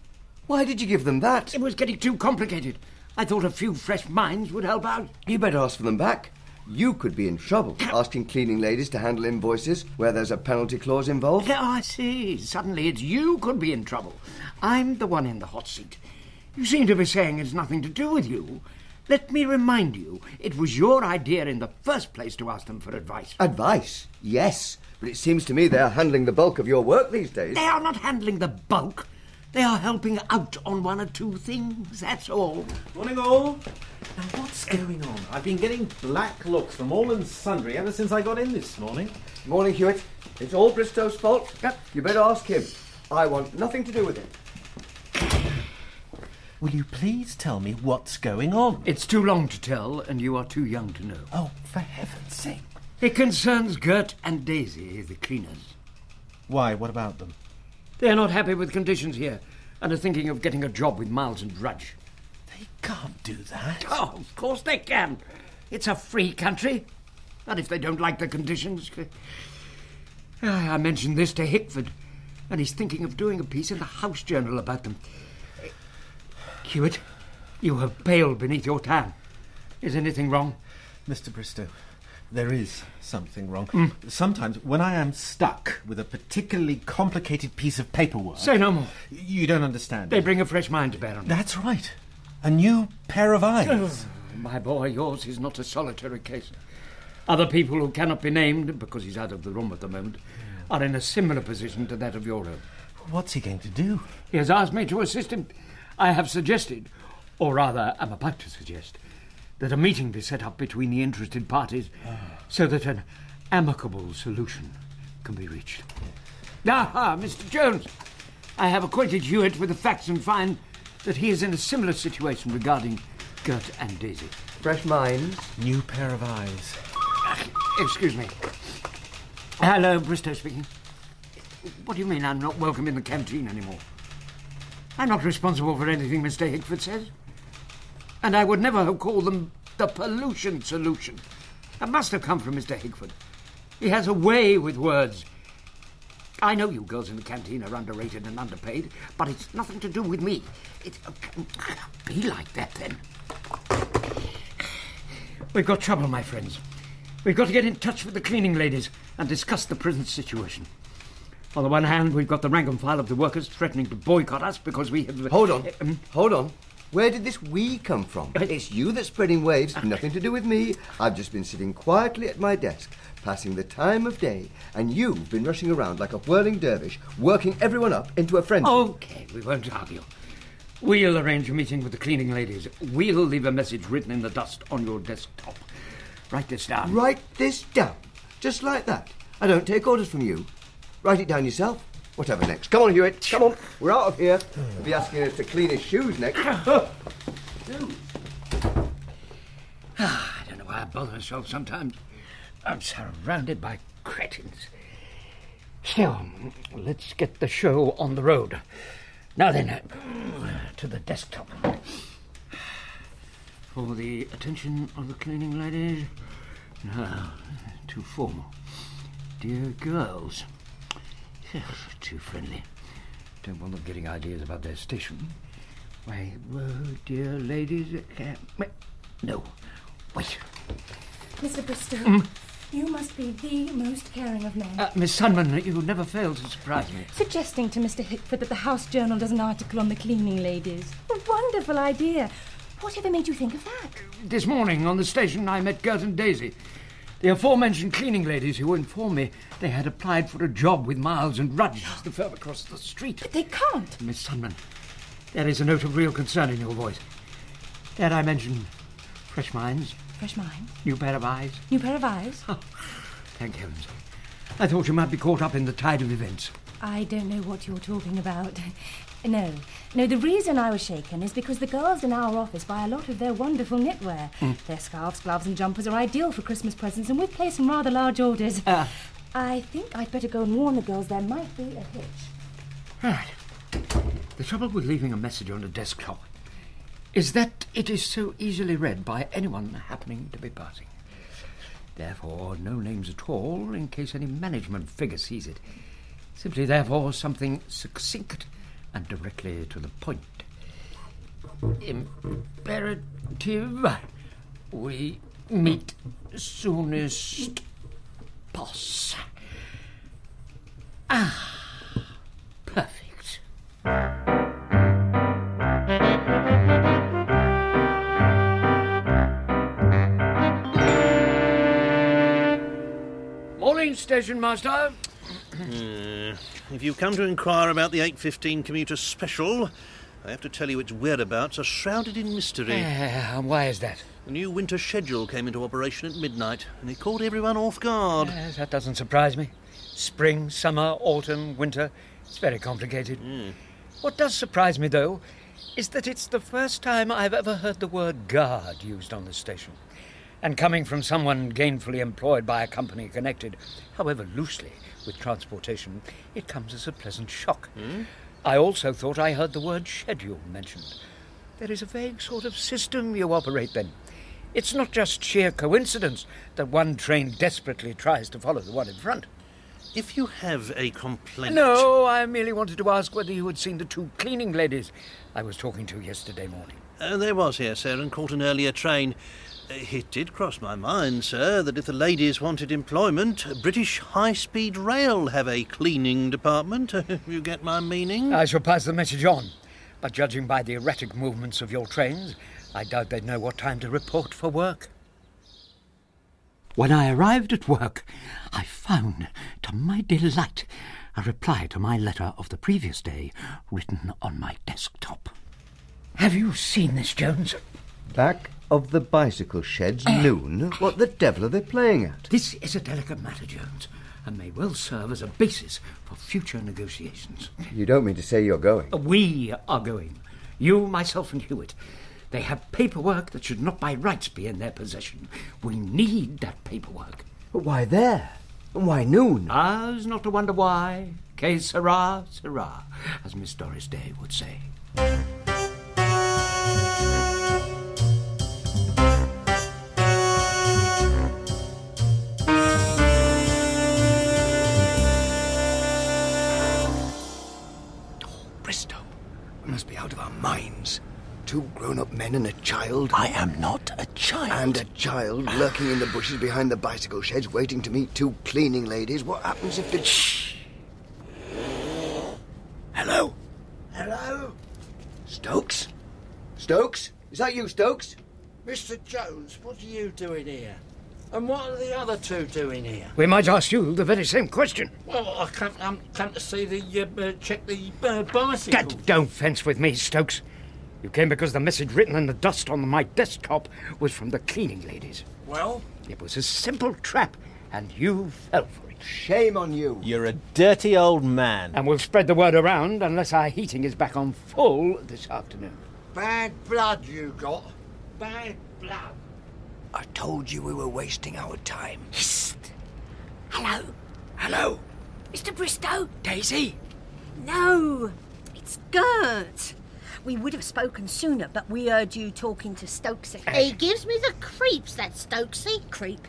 Why did you give them that? It was getting too complicated. I thought a few fresh minds would help out. You better ask for them back. You could be in trouble asking cleaning ladies to handle invoices where there's a penalty clause involved. Oh, I see. Suddenly it's you could be in trouble. I'm the one in the hot seat. You seem to be saying it's nothing to do with you. Let me remind you, it was your idea in the first place to ask them for advice. Advice? Yes. But it seems to me they're handling the bulk of your work these days. They are not handling the bulk. They are helping out on one or two things, that's all. Morning, all. Now, what's going on? I've been getting black looks from all and sundry ever since I got in this morning. Morning, Hewitt. It's all Bristow's fault. You better ask him. I want nothing to do with it. Will you please tell me what's going on? It's too long to tell, and you are too young to know. Oh, for heaven's sake. It concerns Gert and Daisy, the cleaners. Why, what about them? They're not happy with conditions here and are thinking of getting a job with Miles and Rudge. They can't do that. Oh, of course they can. It's a free country. And if they don't like the conditions... I mentioned this to Hickford, and he's thinking of doing a piece in the house journal about them. Hewitt, you have pale beneath your tan. Is anything wrong? Mr. Bristow, there is something wrong. Sometimes, when I am stuck with a particularly complicated piece of paperwork... Say no more. You don't understand. They bring a fresh mind to bear on it. That's right. A new pair of eyes. Oh, my boy, yours is not a solitary case. Other people who cannot be named, because he's out of the room at the moment, are in a similar position to that of your own. What's he going to do? He has asked me to assist him. I have suggested, or rather am about to suggest, that a meeting be set up between the interested parties so that an amicable solution can be reached. Aha, Mr. Jones, I have acquainted Hewitt with the facts and find that he is in a similar situation regarding Gert and Daisy. Fresh minds. New pair of eyes. Excuse me. Hello, Bristow speaking. What do you mean I'm not welcome in the canteen anymore? I'm not responsible for anything Mr. Hickford says. And I would never have called them the pollution solution. That must have come from Mr. Hickford. He has a way with words. I know you girls in the canteen are underrated and underpaid, but it's nothing to do with me. It can't be like that, then. We've got trouble, my friends. We've got to get in touch with the cleaning ladies and discuss the present situation. On the one hand, we've got the rank and file of the workers threatening to boycott us because we have... Hold on. Where did this we come from? It's you that's spreading waves, nothing to do with me. I've just been sitting quietly at my desk, passing the time of day, and you've been rushing around like a whirling dervish, working everyone up into a frenzy. OK, we won't argue. We'll arrange a meeting with the cleaning ladies. We'll leave a message written in the dust on your desktop. Write this down. Write this down? Just like that? I don't take orders from you. Write it down yourself. Whatever next. Come on, Hewitt. Come on. We're out of here. He'll be asking us to clean his shoes next. I don't know why I bother myself sometimes. I'm surrounded by cretins. Still, let's get the show on the road. Now then, to the desktop. For the attention of the cleaning ladies. No, too formal. Dear girls. Too friendly. Don't want them getting ideas about their station. Why, dear ladies... no, wait. Mr Bristow, you must be the most caring of men. Miss Sunman, you never fail to surprise me. Suggesting to Mr Hickford that the House Journal does an article on the cleaning ladies. A wonderful idea. Whatever made you think of that? This morning on the station I met Gert and Daisy. The aforementioned cleaning ladies who informed me they had applied for a job with Miles and Rudge, the firm across the street. But they can't. Miss Sunman, there is a note of real concern in your voice. Dare I mention fresh minds? Fresh minds? New pair of eyes? New pair of eyes? Oh, thank heavens. I thought you might be caught up in the tide of events. I don't know what you're talking about. No, the reason I was shaken is because the girls in our office buy a lot of their wonderful knitwear. Their scarves, gloves and jumpers are ideal for Christmas presents, and we've placed some rather large orders. I think I'd better go and warn the girls there might be a hitch. Right. The trouble with leaving a message on a desktop is that it is so easily read by anyone happening to be passing. Therefore, no names at all in case any management figure sees it. Simply, therefore, something succinct and directly to the point. Imperative. We meet soonest pos. Perfect. Morning, station master. If you've come to inquire about the 8:15 commuter special, I have to tell you its whereabouts are shrouded in mystery. And why is that? The new winter schedule came into operation at midnight, and it caught everyone off guard. That doesn't surprise me. Spring, summer, autumn, winter. It's very complicated. What does surprise me, though, is that it's the first time I've ever heard the word guard used on the station. And coming from someone gainfully employed by a company connected, however loosely, with transportation, it comes as a pleasant shock. I also thought I heard the word schedule mentioned. There is a vague sort of system you operate then. It's not just sheer coincidence that one train desperately tries to follow the one in front. If you have a complaint... No, I merely wanted to ask whether you had seen the two cleaning ladies I was talking to yesterday morning. They was here, sir, and caught an earlier train. It did cross my mind, sir, that if the ladies wanted employment, British High-Speed Rail have a cleaning department. You get my meaning? I shall pass the message on. But judging by the erratic movements of your trains, I doubt they'd know what time to report for work. When I arrived at work, I found, to my delight, a reply to my letter of the previous day written on my desktop. Have you seen this, Jones? Back of the bicycle sheds, noon? What the devil are they playing at? This is a delicate matter, Jones, and may well serve as a basis for future negotiations. You don't mean to say you're going? We are going. You, myself and Hewitt. They have paperwork that should not by rights be in their possession. We need that paperwork. But why there? And why noon? Ours not to wonder why. Que sera, sera, as Miss Doris Day would say. Bristow, we must be out of our minds. Two grown-up men and a child. I am not a child. And a child lurking in the bushes behind the bicycle sheds, waiting to meet two cleaning ladies. What happens if it... Shh! Stokes? Is that you, Stokes? Mr. Jones, what are you doing here? And what are the other two doing here? We might ask you the very same question. Well, I'm come to see check the bicycle. Don't fence with me, Stokes. You came because the message written in the dust on my desktop was from the cleaning ladies. Well? It was a simple trap, and you fell for it. Shame on you. You're a dirty old man. And we'll spread the word around unless our heating is back on full this afternoon. Bad blood you got. Bad blood. I told you we were wasting our time. Hist! Hello? Hello? Mr. Bristow? Daisy? No, it's Gert. We would have spoken sooner, but we heard you talking to Stokesy. He gives me the creeps, that Stokesy. Creep.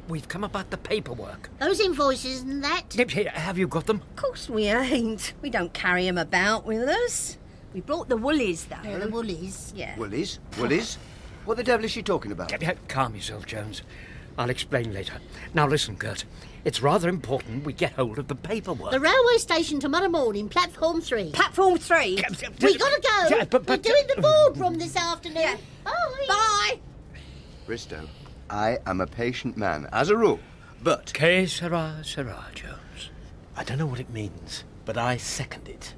We've come about the paperwork. Those invoices and that. Have you got them? Of course we ain't. We don't carry 'em about with us. We brought the woolies, though. Yeah, the woolies. Yeah. Woolies? Woolies? What the devil is she talking about? Calm yourself, Jones. I'll explain later. Now listen, Gert. It's rather important we get hold of the paperwork. The railway station tomorrow morning, platform 3. Platform 3? We gotta go. We're doing the boardroom this afternoon. Yeah. Bye. Bye. Bristow, I am a patient man, as a rule, but... Que sera, Jones. I don't know what it means, but I second it.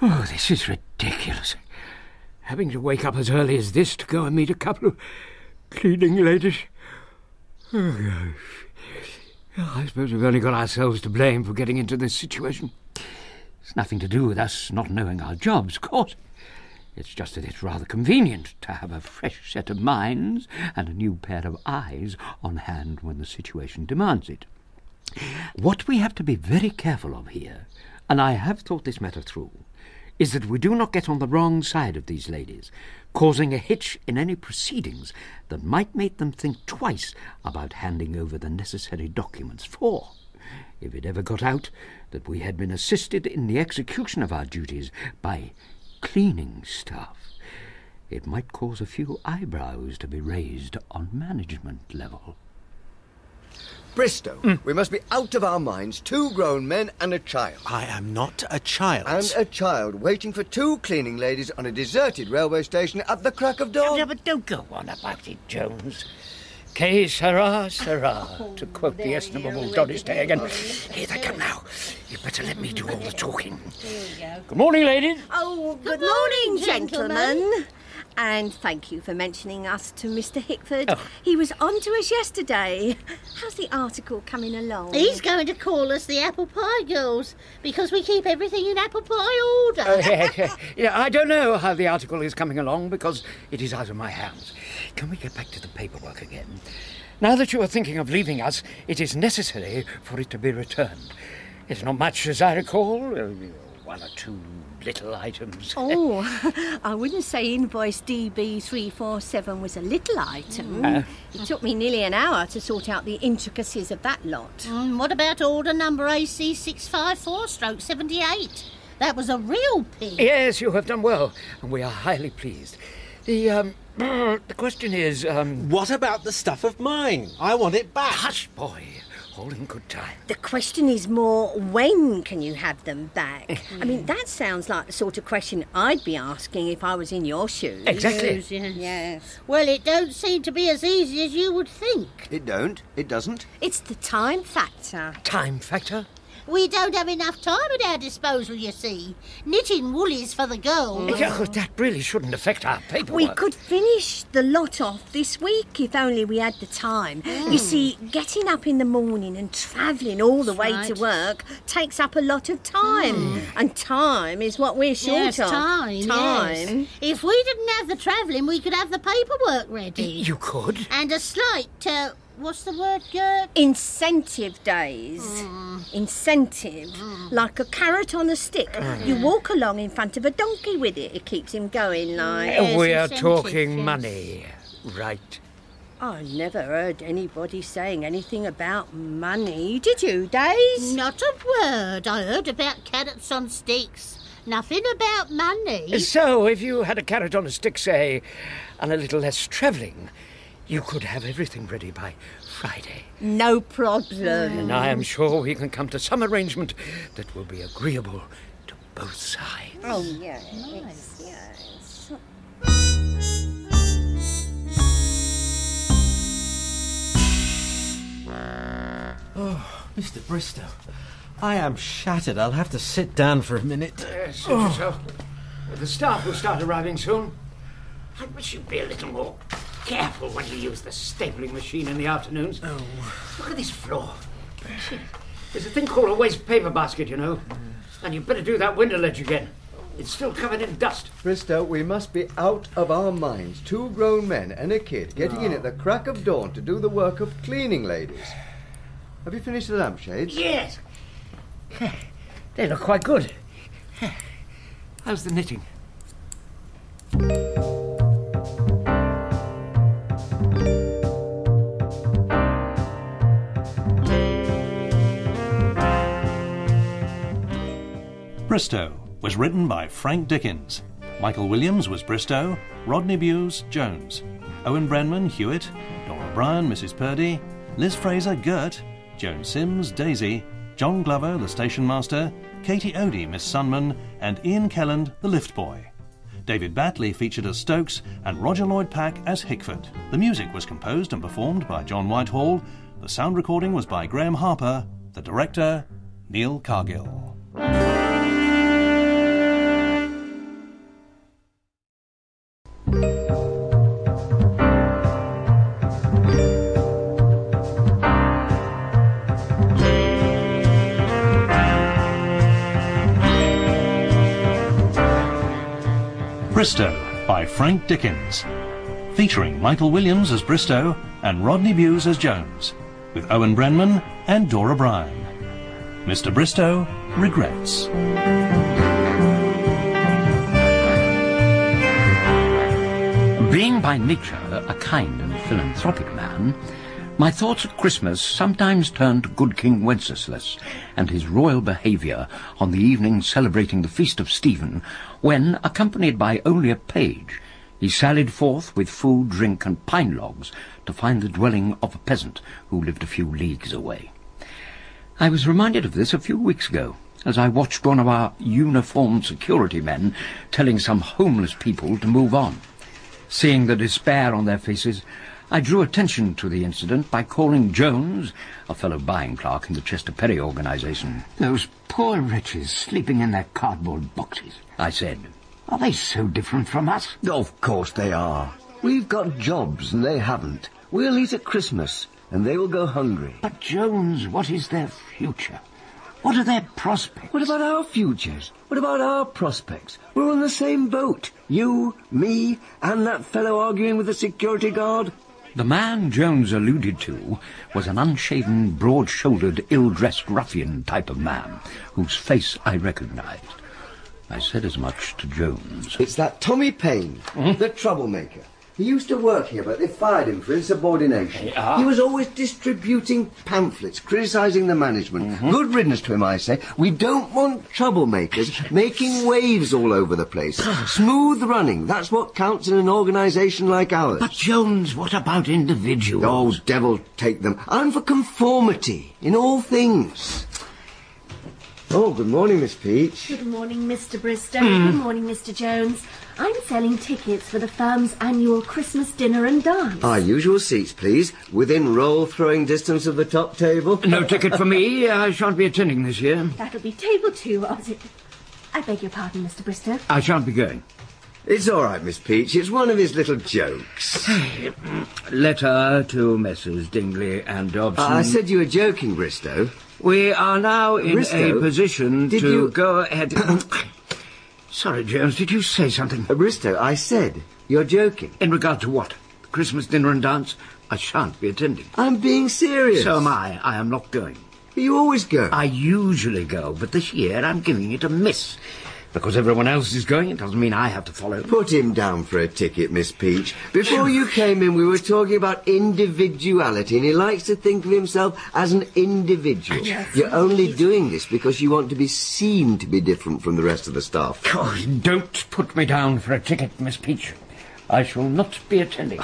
Oh, this is ridiculous. Having to wake up as early as this to go and meet a couple of cleaning ladies. Oh, gosh. I suppose we've only got ourselves to blame for getting into this situation. It's nothing to do with us not knowing our jobs, of course. It's just that it's rather convenient to have a fresh set of minds and a new pair of eyes on hand when the situation demands it. What we have to be very careful of here, and I have thought this matter through, is that we do not get on the wrong side of these ladies, causing a hitch in any proceedings that might make them think twice about handing over the necessary documents. For, if it ever got out that we had been assisted in the execution of our duties by cleaning staff, it might cause a few eyebrows to be raised on management level. Bristow, we must be out of our minds. 2 grown men and a child. I am not a child. And a child waiting for 2 cleaning ladies on a deserted railway station at the crack of dawn. Yeah, but don't go on about it, Jones. Que sera, to quote the estimable Doris Day again. Here they come now. You better let me do all the talking. Good morning, ladies. Oh, good morning, gentlemen. And thank you for mentioning us to Mr. Hickford. Oh. He was on to us yesterday. How's the article coming along? He's going to call us the apple pie girls because we keep everything in apple pie order. Yeah, I don't know how the article is coming along because it is out of my hands. Can we get back to the paperwork again? Now that you are thinking of leaving us, it is necessary for it to be returned. It's not much, as I recall. 1 or 2 little items. Oh, I wouldn't say invoice DB347 was a little item. It took me nearly an hour to sort out the intricacies of that lot. What about order number AC654/78? That was a real pig. Yes, you have done well, and we are highly pleased. The question is, What about the stuff of mine? I want it back. Hush, boy. All in good time. The question is more, when can you have them back? I mean, that sounds like the sort of question I'd be asking if I was in your shoes. Exactly. Yes. Well, it don't seem to be as easy as you would think. It doesn't. It's the time factor. Time factor? We don't have enough time at our disposal, you see. Knitting woolies for the girls. That really shouldn't affect our paperwork. We could finish the lot off this week if only we had the time. You see, getting up in the morning and travelling all the way to work takes up a lot of time. And time is what we're short of. Time. Yes. If we didn't have the travelling, we could have the paperwork ready. You could? And a slight... what's the word, Gert? Incentive days. Incentive. Like a carrot on a stick. You walk along in front of a donkey with it. It keeps him going like... Yes, we are talking money, right? I never heard anybody saying anything about money. Did you, Days? Not a word. I heard about carrots on sticks, Nothing about money. So, if you had a carrot on a stick, say, and a little less travelling, you could have everything ready by Friday. No problem. And I am sure we can come to some arrangement that will be agreeable to both sides. Oh, yes. Nice. Yes. Oh, Mr. Bristow, I am shattered. I'll have to sit down for a minute. Suit yourself. The staff will start arriving soon. I wish you'd be a little more careful when you use the stapling machine in the afternoons. Oh. Look at this floor. There's a thing called a waste paper basket, you know. And you'd better do that window ledge again. It's still covered in dust. Bristow, we must be out of our minds. 2 grown men and a kid getting in at the crack of dawn to do the work of cleaning ladies. Have you finished the lampshades? Yes. They look quite good. How's the knitting? Bristow was written by Frank Dickens. Michael Williams was Bristow, Rodney Bewes, Jones, Owen Brenman, Hewitt, Dora Bryan, Mrs. Purdy, Liz Fraser, Gert, Joan Sims, Daisy, John Glover, the station master, Katie Odie, Miss Sunman, and Ian Kelland, the lift boy. David Batley featured as Stokes and Roger Lloyd Pack as Hickford. The music was composed and performed by John Whitehall. The sound recording was by Graham Harper. The director, Neil Cargill. Bristow by Frank Dickens, featuring Michael Williams as Bristow and Rodney Bewes as Jones, with Owen Brenman and Dora Bryan. Mr. Bristow Regrets. Being by nature a kind and philanthropic man, my thoughts at Christmas sometimes turned to good King Wenceslas and his royal behaviour on the evening celebrating the feast of Stephen, when, accompanied by only a page, he sallied forth with food, drink, and pine logs to find the dwelling of a peasant who lived a few leagues away. I was reminded of this a few weeks ago, as I watched one of our uniformed security men telling some homeless people to move on. Seeing the despair on their faces, I drew attention to the incident by calling Jones, a fellow buying clerk in the Chester Perry organisation. Those poor wretches sleeping in their cardboard boxes, I said. Are they so different from us? Of course they are. We've got jobs and they haven't. We'll eat at Christmas and they will go hungry. But, Jones, what is their future? What are their prospects? What about our futures? What about our prospects? We're on the same boat. You, me, and that fellow arguing with the security guard. The man Jones alluded to was an unshaven, broad-shouldered, ill-dressed ruffian type of man, whose face I recognised. I said as much to Jones. It's that Tommy Paine, the troublemaker. He used to work here, but they fired him for insubordination. Yeah. He was always distributing pamphlets, criticising the management. Good riddance to him, I say. We don't want troublemakers making waves all over the place. Smooth running, that's what counts in an organisation like ours. But, Jones, what about individuals? Oh, devil take them. I'm for conformity in all things. Oh, good morning, Miss Peach. Good morning, Mr. Bristow. Good morning, Mr. Jones. I'm selling tickets for the firm's annual Christmas dinner and dance. Our usual seats, please, within roll-throwing distance of the top table. No ticket for me. I shan't be attending this year. That'll be table 2, I beg your pardon, Mr. Bristow. I shan't be going. It's all right, Miss Peach. It's one of his little jokes. Letter to Messrs. Dingley and Dobson. I said you were joking, Bristow. We are now in Bristow, a position did to you... go ahead... Sorry, Jones, did you say something? Bristow, I said you're joking. In regard to what? The Christmas dinner and dance? I shan't be attending. I'm being serious. So am I. I am not going. You always go. I usually go, but this year I'm giving it a miss. Because everyone else is going, it doesn't mean I have to follow. Put him down for a ticket, Miss Peach. Before you came in, we were talking about individuality, and he likes to think of himself as an individual. Yes, You're only doing this because you want to be seen to be different from the rest of the staff. Oh, don't put me down for a ticket, Miss Peach. I shall not be attending.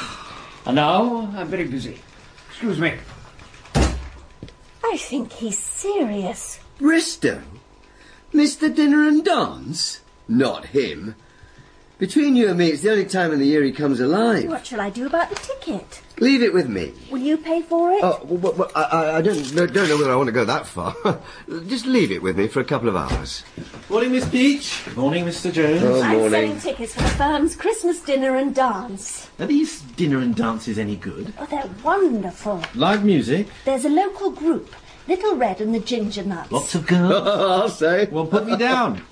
And now I'm very busy. Excuse me. I think he's serious. Bristow? Mr. Dinner and Dance? Not him. Between you and me, it's the only time in the year he comes alive. What shall I do about the ticket? Leave it with me. Will you pay for it? Oh, well, I don't know whether I want to go that far. Just leave it with me for a couple of hours. Morning, Miss Peach. Morning, Mr. Jones. Oh, I'm morning. selling tickets for the firm's Christmas dinner and dance. Are these dinner and dances any good? Oh, they're wonderful. Live music? There's a local group, Little Red and the Ginger Nuts. Lots of girls? I'll say. Well, put me down.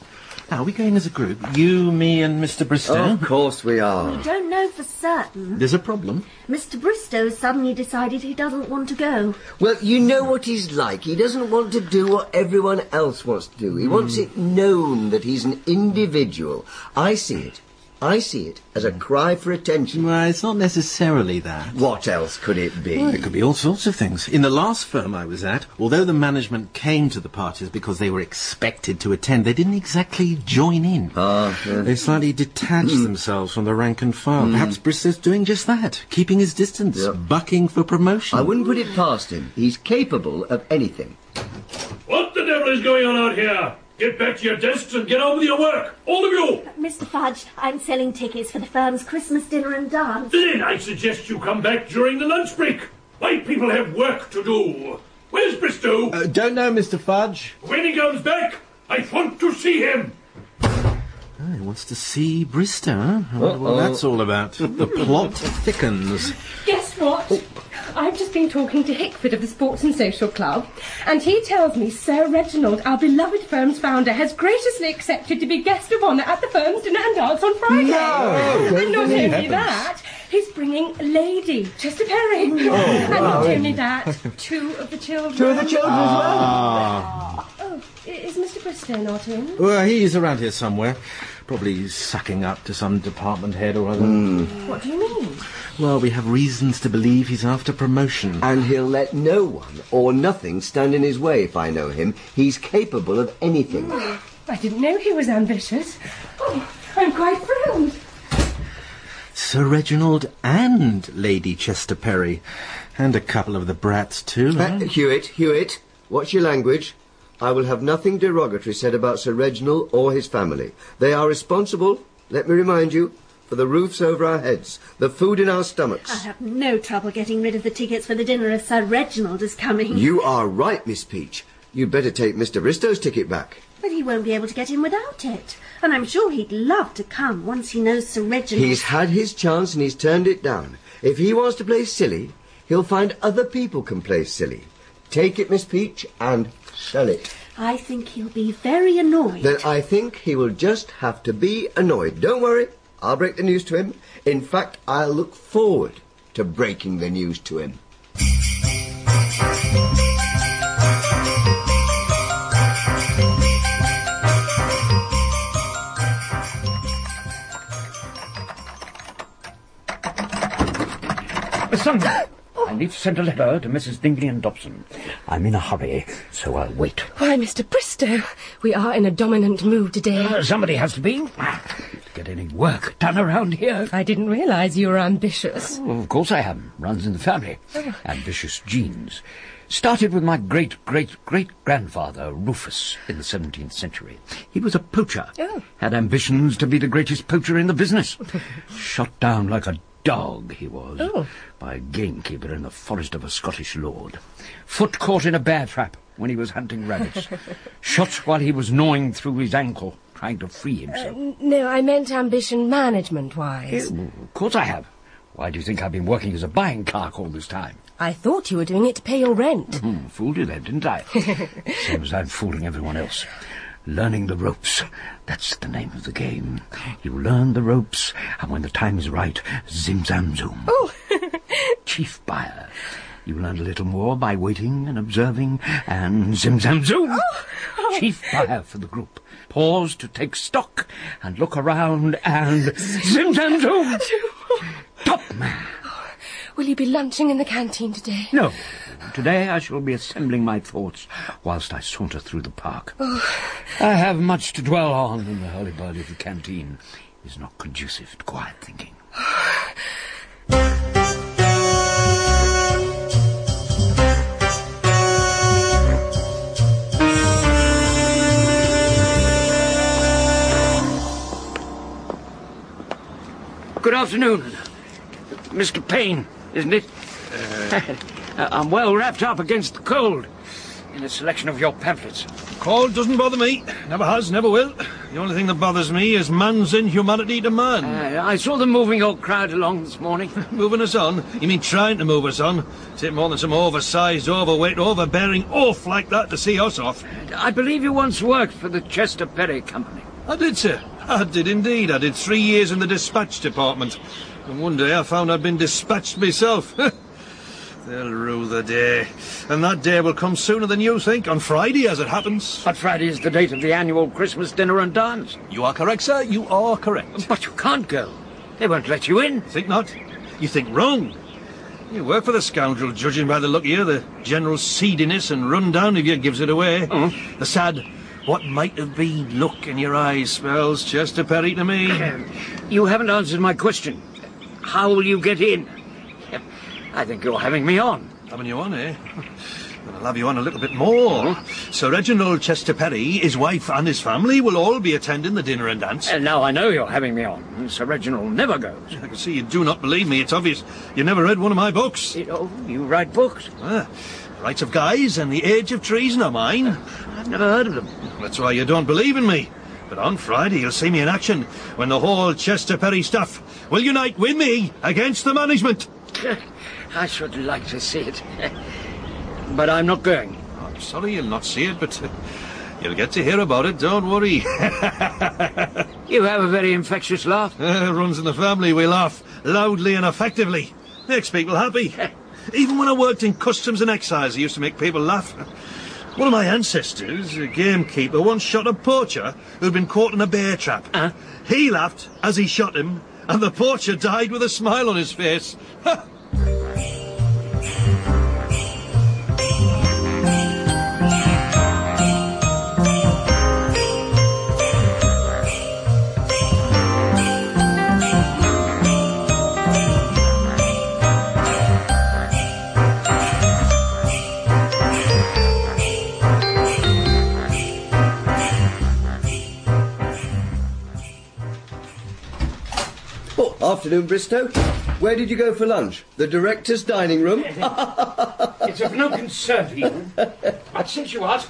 Now, are we going as a group? You, me and Mr. Bristow? Of course we are. We don't know for certain. There's a problem. Mr. Bristow suddenly decided he doesn't want to go. Well, you know what he's like. He doesn't want to do what everyone else wants to do. He wants it known that he's an individual. I see it as a cry for attention. Well, it's not necessarily that. What else could it be? It could be all sorts of things. In the last firm I was at, although the management came to the parties because they were expected to attend, they didn't exactly join in. They slightly detached themselves from the rank and file. Perhaps Bristow's doing just that, keeping his distance, bucking for promotion. I wouldn't put it past him. He's capable of anything. What the devil is going on out here? Get back to your desks and get on with your work, all of you! Mr. Fudge, I'm selling tickets for the firm's Christmas dinner and dance. Then I suggest you come back during the lunch break. My people have work to do. Where's Bristow? Don't know, Mr. Fudge. When he comes back, I want to see him. Oh, he wants to see Bristow, huh? I wonder what that's all about. The plot thickens. Guess what? I've just been talking to Hickford of the Sports and Social Club, and he tells me Sir Reginald, our beloved firm's founder, has graciously accepted to be guest of honour at the firm's dinner and dance on Friday. No! And not only that, he's bringing Lady Chester Perry. And not only that, two of the children. Two of the children as well? Oh, is Mr. Bristow not in? Well, he's around here somewhere. Probably sucking up to some department head or other. What do you mean? Well, we have reasons to believe he's after promotion. And he'll let no one or nothing stand in his way if I know him. He's capable of anything. I didn't know he was ambitious. Oh, I'm quite thrilled. Sir Reginald and Lady Chester Perry. And a couple of the brats, too. Hewitt, watch your language. I will have nothing derogatory said about Sir Reginald or his family. They are responsible, let me remind you, for the roofs over our heads, the food in our stomachs. I'll have no trouble getting rid of the tickets for the dinner if Sir Reginald is coming. You are right, Miss Peach. You'd better take Mr. Bristow's ticket back. But he won't be able to get in without it. And I'm sure he'd love to come once he knows Sir Reginald... He's had his chance and he's turned it down. If he wants to play silly, he'll find other people can play silly. Take it, Miss Peach, and sell it. I think he'll be very annoyed. Then I think he will just have to be annoyed. Don't worry, I'll break the news to him. In fact, I'll look forward to breaking the news to him. Son, I need to send a letter to Mrs. Dingley and Dobson. I'm in a hurry, so I'll wait. Why, Mr. Bristow, we are in a dominant mood today. Somebody has to be. To get any work done around here. I didn't realise you were ambitious. Oh, of course I am. Runs in the family. Ambitious genes. Started with my great-great-great-grandfather, Rufus, in the 17th century. He was a poacher. Had ambitions to be the greatest poacher in the business. Shot down like a dog, he was, by a gamekeeper in the forest of a Scottish lord. Foot caught in a bear trap when he was hunting rabbits. Shot while he was gnawing through his ankle, trying to free himself. No, I meant ambition management-wise. Of course I have. Why do you think I've been working as a buying clerk all this time? I thought you were doing it to pay your rent. Fooled you then, didn't I? Same as I'm fooling everyone else. Learning the ropes. That's the name of the game. You learn the ropes, and when the time is right, zim-zam-zoom. Oh! Chief buyer. You learned a little more by waiting and observing, and zim-zam-zoom! Chief buyer for the group. Pause to take stock and look around, and zim-zam-zoom! Top man! Will you be lunching in the canteen today? No. Today I shall be assembling my thoughts whilst I saunter through the park. I have much to dwell on, and the hurly-burly of the canteen is not conducive to quiet thinking. Good afternoon. Mr. Paine, isn't it? I'm well wrapped up against the cold in a selection of your pamphlets. Cold doesn't bother me. Never has, never will. The only thing that bothers me is man's inhumanity to man. I saw them moving your crowd along this morning. Moving us on? You mean trying to move us on? Take more than some oversized, overweight, overbearing oaf like that to see us off. I believe you once worked for the Chester Perry Company. I did, sir. I did indeed. I did 3 years in the dispatch department. And one day I found I'd been dispatched myself. They'll rue the day. And that day will come sooner than you think, on Friday, as it happens. But Friday is the date of the annual Christmas dinner and dance. You are correct, sir. You are correct. But you can't go. They won't let you in. Think not. You think wrong. You work for the scoundrel, judging by the look of you, the general seediness and rundown of you gives it away. The sad, what might have been look in your eyes spells Chester Perry to me. You haven't answered my question. How will you get in? I think you're having me on. Having you on, eh? Well, I'll have you on a little bit more. Sir Reginald Chester Perry, his wife and his family will all be attending the dinner and dance. And now I know you're having me on. Sir Reginald never goes. I can see you do not believe me. It's obvious. You never read one of my books. You write books? Rights of Guys and The Age of Treason are mine. I've never heard of them. That's why you don't believe in me. But on Friday you'll see me in action when the whole Chester Perry staff will unite with me against the management. I should like to see it. But I'm not going. I'm sorry you'll not see it, but you'll get to hear about it, don't worry. You have a very infectious laugh. Runs in the family, we laugh loudly and effectively. Makes people happy. Even when I worked in customs and excise, I used to make people laugh. One of my ancestors, a gamekeeper, once shot a poacher who'd been caught in a bear trap. He laughed as he shot him, and the poacher died with a smile on his face. Afternoon, Bristow. Where did you go for lunch? The director's dining room? It's of no concern to you. But since you ask,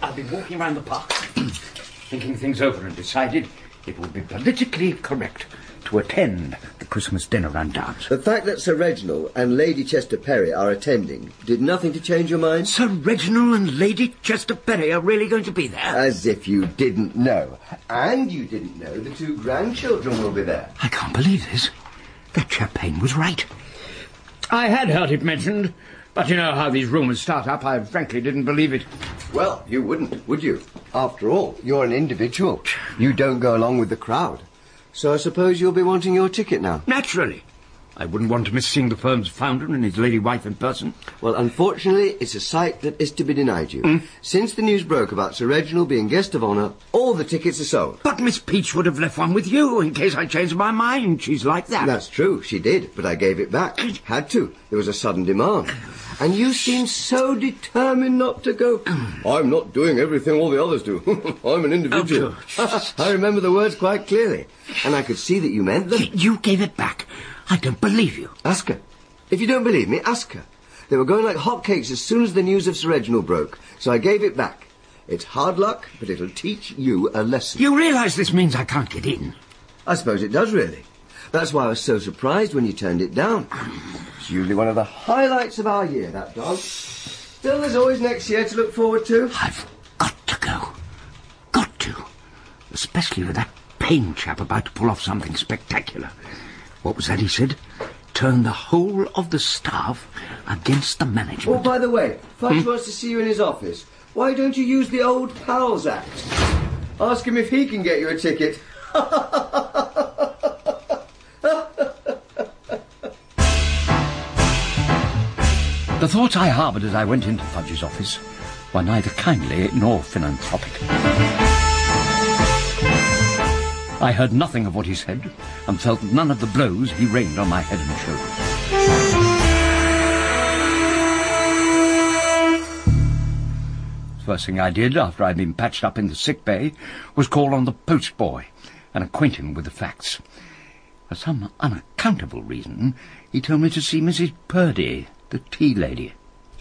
I've been walking around the park, thinking things over, and decided it would be politically correct to attend the Christmas dinner and dance. The fact that Sir Reginald and Lady Chester Perry are attending did nothing to change your mind? Sir Reginald and Lady Chester Perry are really going to be there? As if you didn't know. And you didn't know the 2 grandchildren will be there. I can't believe this. That chap Paine was right. I had heard it mentioned, but you know how these rumours start up. I frankly didn't believe it. Well, you wouldn't, would you? After all, you're an individual. You don't go along with the crowd. So I suppose you'll be wanting your ticket now? Naturally. I wouldn't want to miss seeing the firm's founder and his lady wife in person. Well, unfortunately, it's a sight that is to be denied you. Since the news broke about Sir Reginald being guest of honour, all the tickets are sold. But Miss Peach would have left one with you in case I changed my mind. She's like that. That's true, she did, but I gave it back. Had to. There was a sudden demand. And you seemed so determined not to go. I'm not doing everything all the others do. I'm an individual. I remember the words quite clearly. And I could see that you meant them. You gave it back. I don't believe you. Ask her. If you don't believe me, ask her. They were going like hotcakes as soon as the news of Sir Reginald broke. So I gave it back. It's hard luck, but it'll teach you a lesson. You realise this means I can't get in? I suppose it does, really. That's why I was so surprised when you turned it down. It's usually one of the highlights of our year, that dog. Still, there's always next year to look forward to. I've got to go. Got to. Especially with that Paine chap about to pull off something spectacular. What was that he said? turn the whole of the staff against the management. Oh, by the way, Fudge wants to see you in his office. Why don't you use the old Pals Act? Ask him if he can get you a ticket. The thoughts I harboured as I went into Fudge's office were neither kindly nor philanthropic. I heard nothing of what he said and felt none of the blows he rained on my head and shoulders. The first thing I did after I'd been patched up in the sick bay was call on the postboy and acquaint him with the facts. For some unaccountable reason, he told me to see Mrs. Purdy, the tea lady.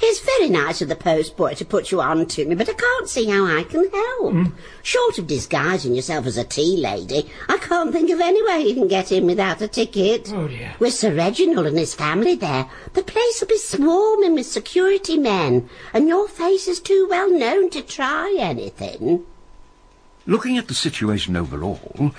It's very nice of the postboy to put you on to me, but I can't see how I can help. Short of disguising yourself as a tea lady, I can't think of any way you can get in without a ticket. Oh, dear. With Sir Reginald and his family there, the place will be swarming with security men, and your face is too well known to try anything. Looking at the situation overall,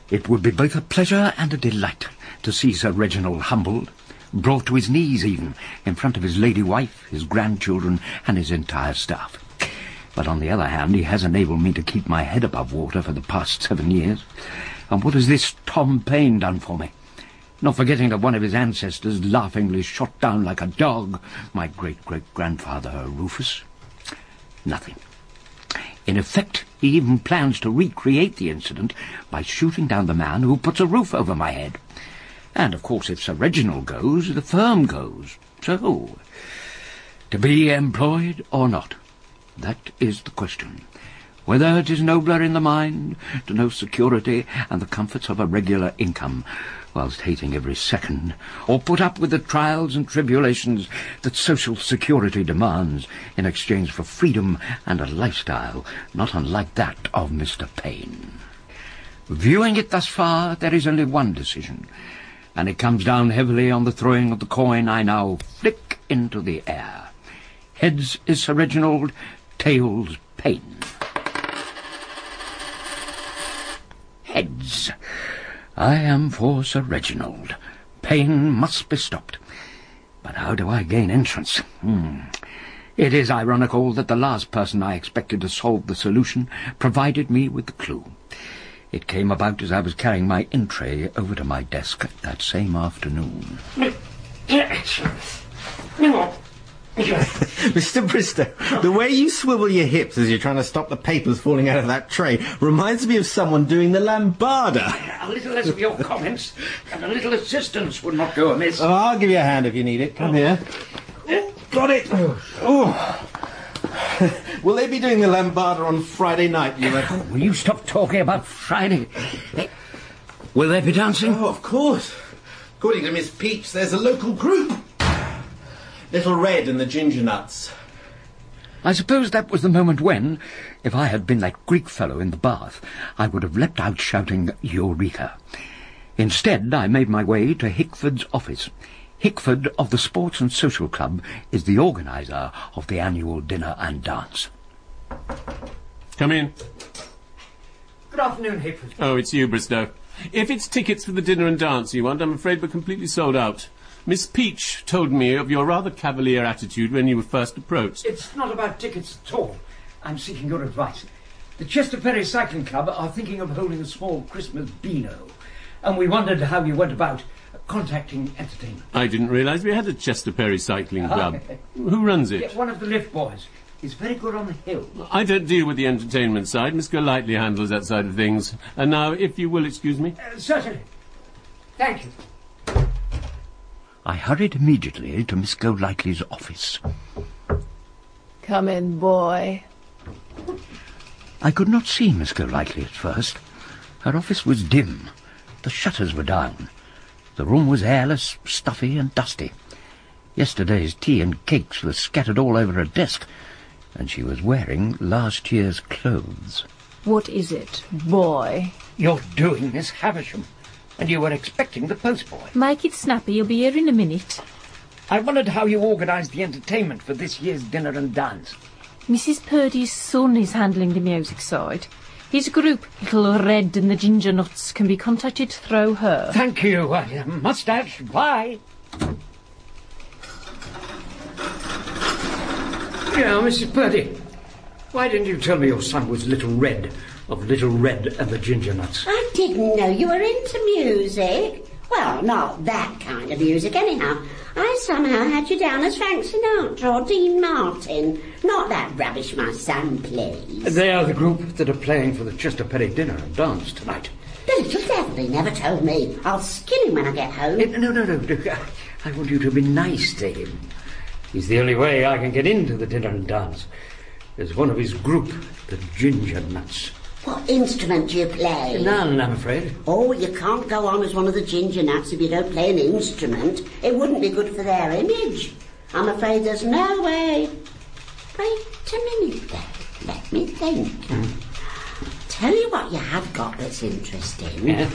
it would be both a pleasure and a delight to see Sir Reginald humbled, brought to his knees even, in front of his lady wife, his grandchildren, and his entire staff. But on the other hand, he has enabled me to keep my head above water for the past 7 years. And what has this Tom Paine done for me? Not forgetting that one of his ancestors laughingly shot down like a dog my great-great-grandfather Rufus. Nothing. In effect, he even plans to recreate the incident by shooting down the man who puts a roof over my head. And, of course, if Sir Reginald goes, the firm goes. So, to be employed or not, that is the question. Whether it is nobler in the mind to know security and the comforts of a regular income, whilst hating every second, or put up with the trials and tribulations that social security demands in exchange for freedom and a lifestyle not unlike that of Mr. Paine. Viewing it thus far, there is only one decision, and it comes down heavily on the throwing of the coin I now flick into the air. Heads is Sir Reginald, tails Paine. Heads. I am for Sir Reginald. Paine must be stopped. But how do I gain entrance? It is ironical that the last person I expected to solve the solution provided me with the clue. It came about as I was carrying my in-tray over to my desk that same afternoon. Mr. Bristow, the way you swivel your hips as you're trying to stop the papers falling out of that tray reminds me of someone doing the lambada. A little less of your comments, and a little assistance would not go amiss. Oh, I'll give you a hand if you need it. Come here. Got it. Oh. Will they be doing the lambada on Friday night, you reckon? Will you stop talking about Friday? Will they be dancing? Oh, of course. According to Miss Peach, there's a local group. Little Red and the Ginger Nuts. I suppose that was the moment when, if I had been that Greek fellow in the bath, I would have leapt out shouting, Eureka. Instead, I made my way to Hickford's office. Hickford of the Sports and Social Club is the organiser of the annual dinner and dance. Come in. Good afternoon, Hickford. Oh, it's you, Bristow. If it's tickets for the dinner and dance you want, I'm afraid we're completely sold out. Miss Peach told me of your rather cavalier attitude when you were first approached. It's not about tickets at all. I'm seeking your advice. The Chester Ferry Cycling Club are thinking of holding a small Christmas beano, and we wondered how you went about contacting entertainment. I didn't realise we had a Chester Perry Cycling Club. Who runs it? Yeah, one of the lift boys. He's very good on the hill. I don't deal with the entertainment side. Miss Golightly handles that side of things. And now, if you will excuse me. Certainly. Thank you. I hurried immediately to Miss Golightly's office. Come in, boy. I could not see Miss Golightly at first. Her office was dim. The shutters were down. The room was airless, stuffy and dusty. Yesterday's tea and cakes were scattered all over her desk, and she was wearing last year's clothes. What is it, boy? You're doing Miss Havisham, and you were expecting the postboy. Make it snappy, you'll be here in a minute. I wondered how you organised the entertainment for this year's dinner and dance. Mrs. Purdy's son is handling the music side. His group, Little Red and the Ginger Nuts, can be contacted through her. Thank you. Mustache, bye. Yeah, Mrs. Purdy, why didn't you tell me your son was Little Red of Little Red and the Ginger Nuts? I didn't know you were into music. Well, not that kind of music, anyhow. I somehow had you down as Frank Sinatra or Dean Martin. Not that rubbish my son plays. They are the group that are playing for the Chester Perry dinner and dance tonight. The little devil, he never told me. I'll skin him when I get home. No. I want you to be nice to him. He's the only way I can get into the dinner and dance. As one of his group, the Ginger Nuts. What instrument do you play? None, I'm afraid. Oh, you can't go on as one of the Ginger Nuts if you don't play an instrument. It wouldn't be good for their image. I'm afraid there's no way. Wait a minute, then. Let me think. Tell you what you have got that's interesting. Yeah?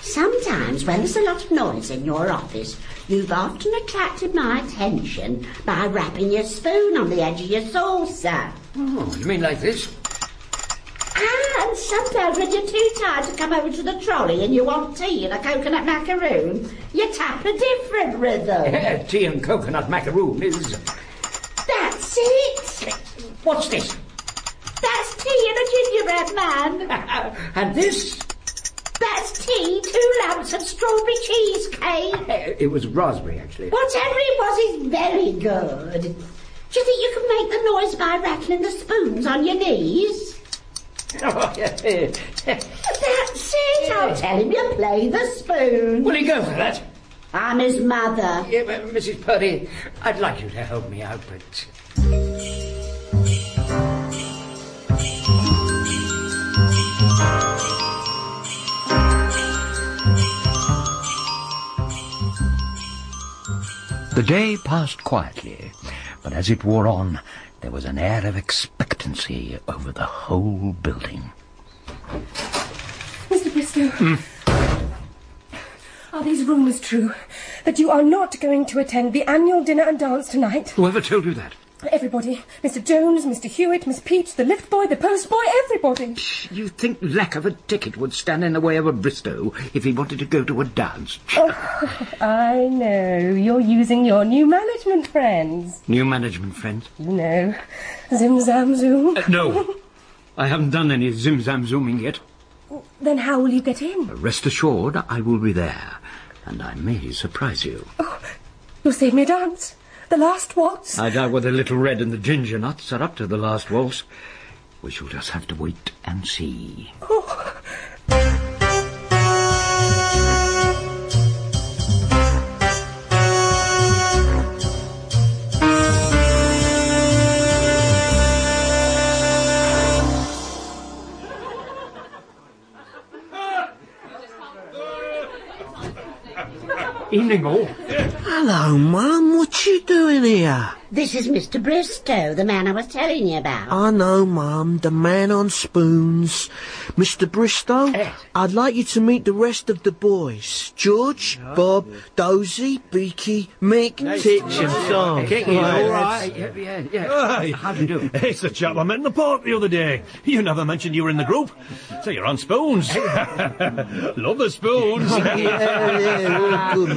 Sometimes when there's a lot of noise in your office, you've often attracted my attention by rapping your spoon on the edge of your saucer. Oh, you mean like this? And sometimes when you're too tired to come over to the trolley and you want tea and a coconut macaroon, you tap a different rhythm. Yeah, tea and coconut macaroon is... That's it. What's this? That's tea and a gingerbread man. And this? That's tea, 2 lumps of strawberry cheesecake. It was raspberry, actually. Whatever it was is very good. Do you think you can make the noise by rattling the spoons on your knees? Oh, yeah. That's it. I'll tell him you play the spoon. Will he go for that? I'm his mother. Yeah, Mrs. Purdy, I'd like you to help me out, but... The day passed quietly, but as it wore on, there was an air of expectancy over the whole building. Mr. Bristow, are these rumours true? That you are not going to attend the annual dinner and dance tonight? Whoever told you that? Everybody. Mr. Jones, Mr. Hewitt, Miss Peach, the lift boy, the post boy, everybody. You think lack of a ticket would stand in the way of a Bristow if he wanted to go to a dance? Oh, I know. You're using your new management friends. New management friends? You know. Zim Zam Zoom. No. I haven't done any zim zam zooming yet. Then how will you get in? Rest assured, I will be there, and I may surprise you. Oh, you'll save me a dance. The last waltz. I doubt whether Little Red and the Ginger Nuts are up to the last waltz. We shall just have to wait and see. Oh. Evening all. Hello, Mum. What you doing here? This is Mr. Bristow, the man I was telling you about. I know, Mum. The man on spoons. Mr. Bristow, I'd like you to meet the rest of the boys. George, Bob, Dozy, Beaky, Mick, Titch and Sam. All right. Yeah. Hey, how do you do? It's the chap I met in the park the other day. You never mentioned you were in the group. So you're on spoons. Love the spoons. Good,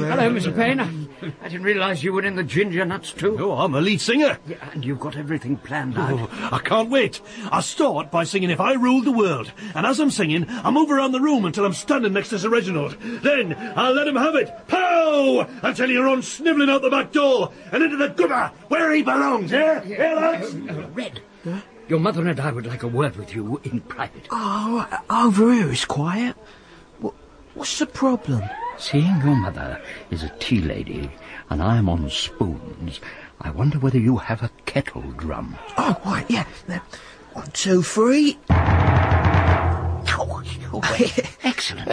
man. Hello, Mr. Paine. I didn't realise you were in the Ginger Nuts too. Oh, I'm a lead singer. Yeah, and you've got everything planned out. Oh, I can't wait. I'll start by singing If I Ruled the World. And as I'm singing, I'll move around the room until I'm standing next to Sir Reginald. Then I'll let him have it. Pow! Until you run snivelling out the back door and into the gutter where he belongs, eh? Yeah, lads? Red, your mother and I would like a word with you in private. Oh, over here is quiet. What's the problem? Seeing your mother is a tea lady and I am on spoons, I wonder whether you have a kettle drum. Oh, right, yeah. 1, 2, 3. Excellent.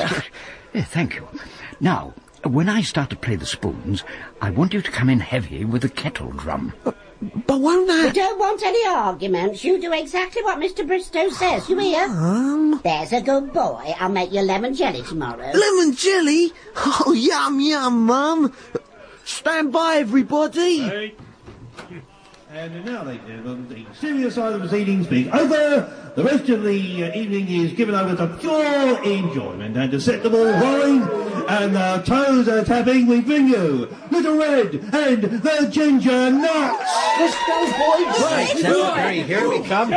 Yeah, thank you. Now, when I start to play the spoons, I want you to come in heavy with the kettle drum. But won't that... We don't want any arguments. You do exactly what Mr. Bristow says, you hear? There's a good boy. I'll make you lemon jelly tomorrow. Lemon jelly? Oh, yum, yum, Mum. Stand by, everybody. Hey. And now, ladies and gentlemen, the serious side of the proceedings being over, the rest of the evening is given over to pure enjoyment. And to set the ball rolling and the toes are tapping, we bring you Little Red and the Ginger Nuts. Let's go, boys! Right, Terry, here we come.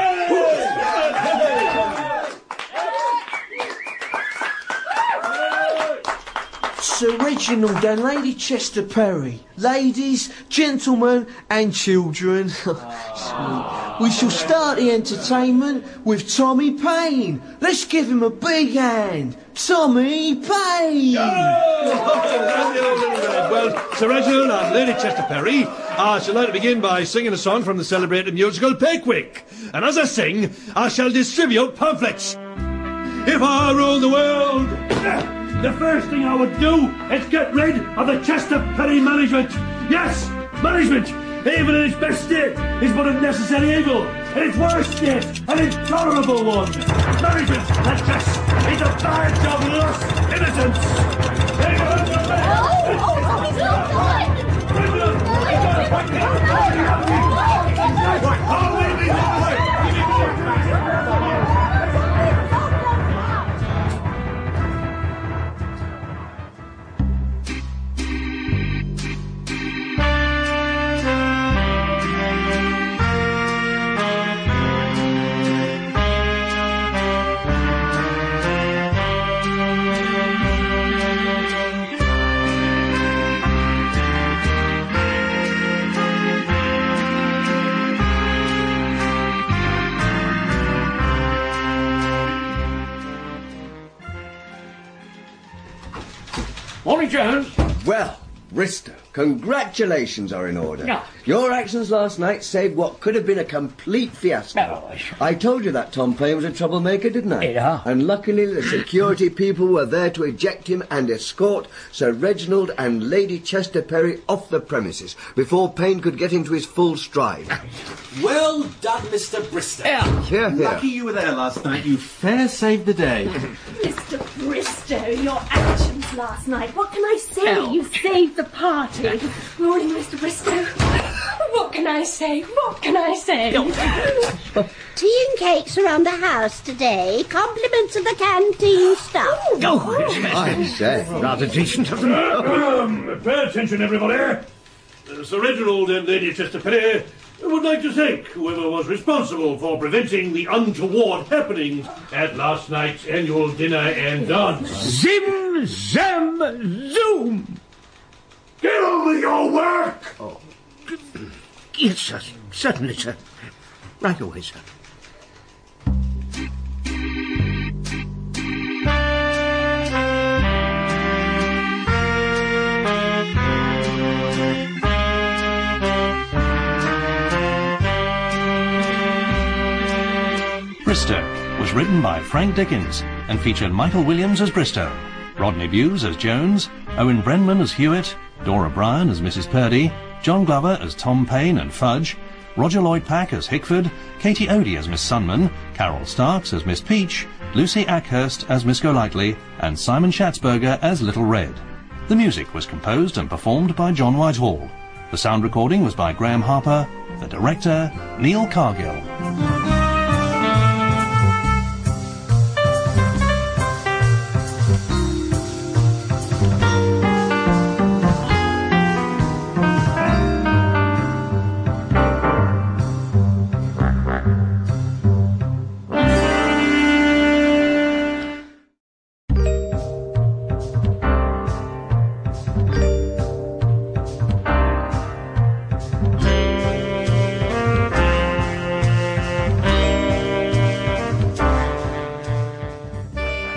Sir Reginald and Lady Chester Perry, ladies, gentlemen and children. We shall start the entertainment with Tommy Paine. Let's give him a big hand. Tommy Paine! Well, Sir Reginald and Lady Chester Perry, I shall like to begin by singing a song from the celebrated musical Pickwick. And as I sing, I shall distribute pamphlets. If I ruled the world, the first thing I would do is get rid of the Chester Perry management. Yes, management, even in its best state, is but a necessary evil. In its worst state, an intolerable one. Management that just is a badge of lost innocence. Morning, Jones. Well, Bristow, congratulations are in order. Yeah. Your actions last night saved what could have been a complete fiasco. Oh, I told you that Tom Paine was a troublemaker, didn't I? Yeah. And luckily the security people were there to eject him and escort Sir Reginald and Lady Chester Perry off the premises before Paine could get into his full stride. Well done, Mr Bristow. Here, here. Lucky you were there last night. You fair saved the day. Mr Bristow, your actions last night. What can I say? You saved the party. Morning, Mr Bristow. What can I say? What can I say? Tea and cakes around the house today. Compliments of the canteen staff. I say. Rather decent of them. Pay attention, everybody. Sir Reginald and Lady Chester Perry would like to thank whoever was responsible for preventing the untoward happenings at last night's annual dinner and dance. Zim, zam, zoom. Get on with your work! Oh. Yes, sir. Certainly, sir. Right away, sir. Bristow was written by Frank Dickens and featured Michael Williams as Bristow, Rodney Bewes as Jones, Owen Brenman as Hewitt, Dora Bryan as Mrs Purdy, John Glover as Tom Paine and Fudge, Roger Lloyd Pack as Hickford, Katie Odie as Miss Sunman, Carol Starks as Miss Peach, Lucy Ackhurst as Miss Golightly, and Simon Schatzberger as Little Red. The music was composed and performed by John Whitehall. The sound recording was by Graham Harper. The director, Neil Cargill.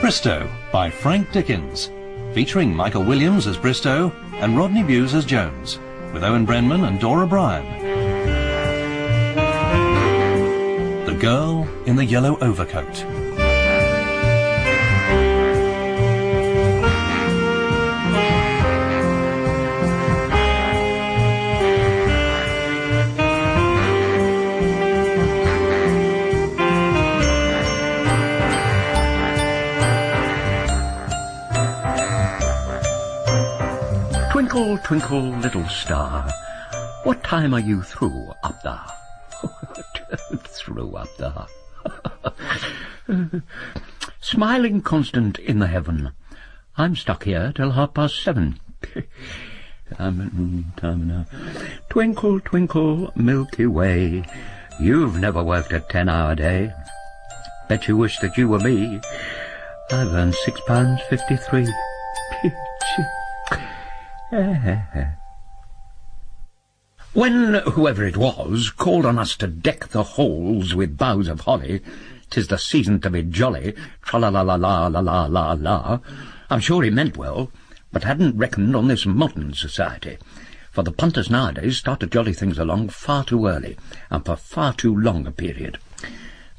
Bristow by Frank Dickens, featuring Michael Williams as Bristow and Rodney Bewes as Jones, with Owen Brenman and Dora Bryan. The Girl in the Yellow Overcoat. Twinkle, twinkle, little star, What time are you through up there? Through up there. Smiling constant in the heaven. I'm stuck here till 7:30. Time now. Twinkle, twinkle, Milky Way. You've never worked a 10-hour day. Bet you wish that you were me. I've earned £6.53. When whoever it was called on us to deck the halls with boughs of holly, 'tis the season to be jolly, tra-la-la-la-la-la-la-la, I'm sure he meant well, but hadn't reckoned on this modern society. For the punters nowadays start to jolly things along far too early, and for far too long a period.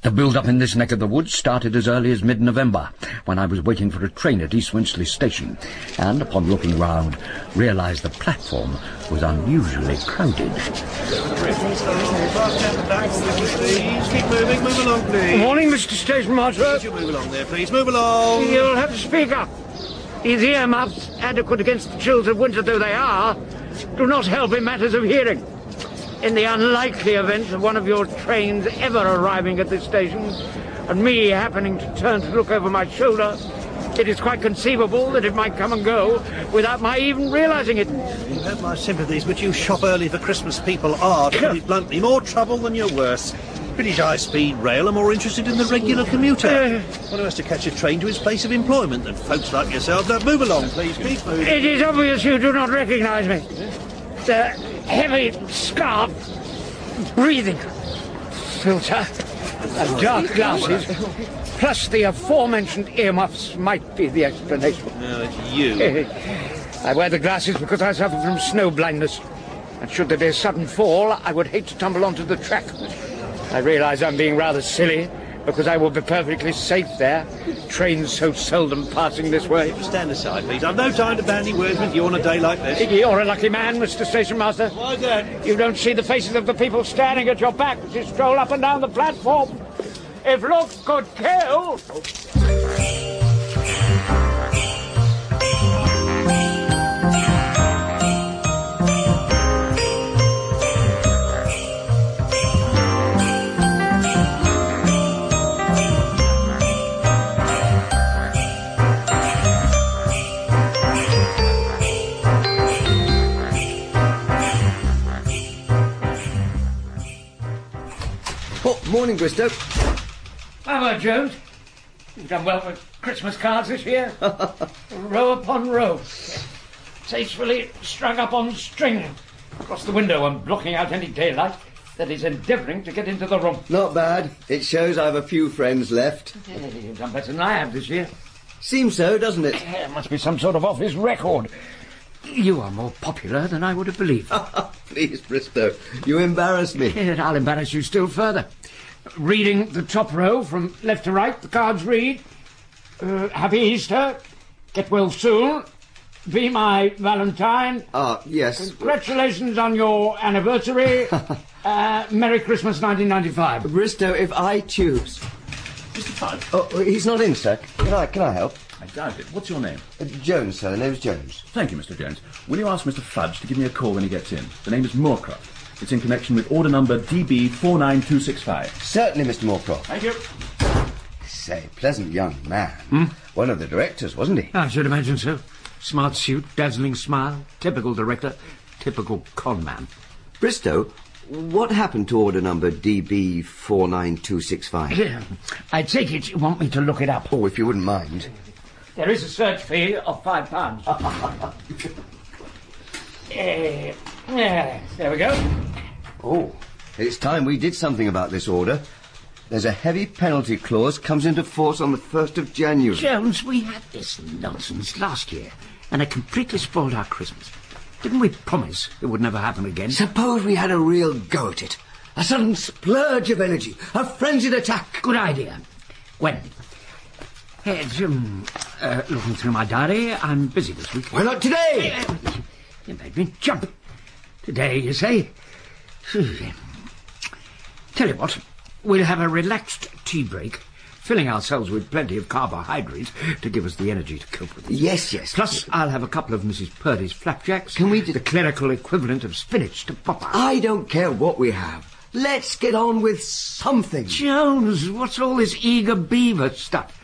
The build-up in this neck of the woods started as early as mid-November, when I was waiting for a train at East Winchley Station, and, upon looking round, realised the platform was unusually crowded. Keep moving, move along, please. Morning, Mr. Station Master. You move along there, please. Move along. You'll have to speak up. These earmuffs, adequate against the chills of winter though they are, do not help in matters of hearing. In the unlikely event of one of your trains ever arriving at this station, and me happening to turn to look over my shoulder, it is quite conceivable that it might come and go without my even realising it. You have my sympathies, but you shop early for Christmas people are, to put it bluntly, more trouble than you're worth. British high-speed rail are more interested in the regular commuter, one who has to catch a train to his place of employment than folks like yourselves. Now, move along, please. Keep moving. It is obvious you do not recognise me. The heavy scarf, breathing filter, and dark glasses, plus the aforementioned earmuffs might be the explanation. No, it's you. I wear the glasses because I suffer from snow blindness, and should there be a sudden fall, I would hate to tumble onto the track. I realise I'm being rather silly, because I will be perfectly safe there. Trains so seldom passing this way. Stand aside, please. I've no time to bandy words with you on a day like this. You're a lucky man, Mr. Station Master. Why that? You don't see the faces of the people standing at your back as you stroll up and down the platform. If looks could kill... Morning, Bristow. Hello, Jones. You've done well with Christmas cards this year. Row upon row. Tastefully strung up on string. Across the window and blocking out any daylight that is endeavouring to get into the room. Not bad. It shows I've a few friends left. You've done better than I have this year. Seems so, doesn't it? It must be some sort of office record. You are more popular than I would have believed. Please, Bristow, you embarrass me. And I'll embarrass you still further. Reading the top row from left to right, the cards read, Happy Easter, get well soon, be my Valentine. Yes. Congratulations on your anniversary. Merry Christmas 1995. Bristow, if I choose. Mr. Fudge? Oh, he's not in, sir. Can I help? I doubt it. What's your name? Jones, sir. The name's Jones. Thank you, Mr. Jones. Will you ask Mr. Fudge to give me a call when he gets in? The name is Moorcroft. It's in connection with order number DB49265. Certainly, Mr. Moorcroft. Thank you. Say, pleasant young man. One of the directors, wasn't he? I should imagine so. Smart suit, dazzling smile, typical director, typical con man. Bristow, what happened to order number DB49265? I take it you want me to look it up. Oh, if you wouldn't mind. There is a search fee of £5. There we go. Oh, it's time we did something about this order. There's a heavy penalty clause comes into force on the 1st of January. Jones, we had this nonsense last year, and it completely spoiled our Christmas. Didn't we promise it would never happen again? Suppose we had a real go at it. A sudden splurge of energy. A frenzied attack. Good idea. When? Looking through my diary, I'm busy this week. Why not today? You made me jump. Today, you say? Tell you what, we'll have a relaxed tea break, filling ourselves with plenty of carbohydrates to give us the energy to cope with it. Yes, yes. Plus, I'll have a couple of Mrs. Purdy's flapjacks. Can we do the clerical equivalent of spinach to Popeye? I don't care what we have. Let's get on with something. Jones, what's all this eager beaver stuff?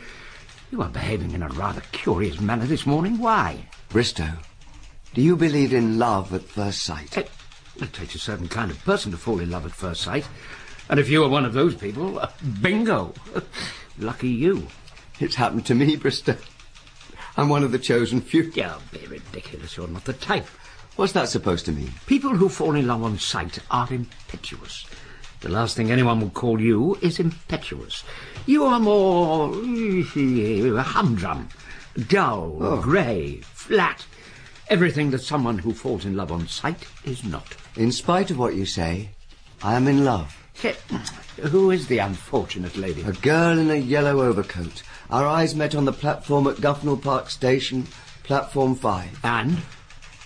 You are behaving in a rather curious manner this morning. Why? Bristow, do you believe in love at first sight? It takes a certain kind of person to fall in love at first sight. And if you are one of those people, bingo. Lucky you. It's happened to me, Bristow. I'm one of the chosen few. Don't be ridiculous. You're not the type. What's that supposed to mean? People who fall in love on sight are impetuous. The last thing anyone would call you is impetuous. You are more humdrum, dull, grey, flat. Everything that someone who falls in love on sight is not. In spite of what you say, I am in love. Who is the unfortunate lady? A girl in a yellow overcoat. Our eyes met on the platform at Gufnell Park Station, platform 5. And?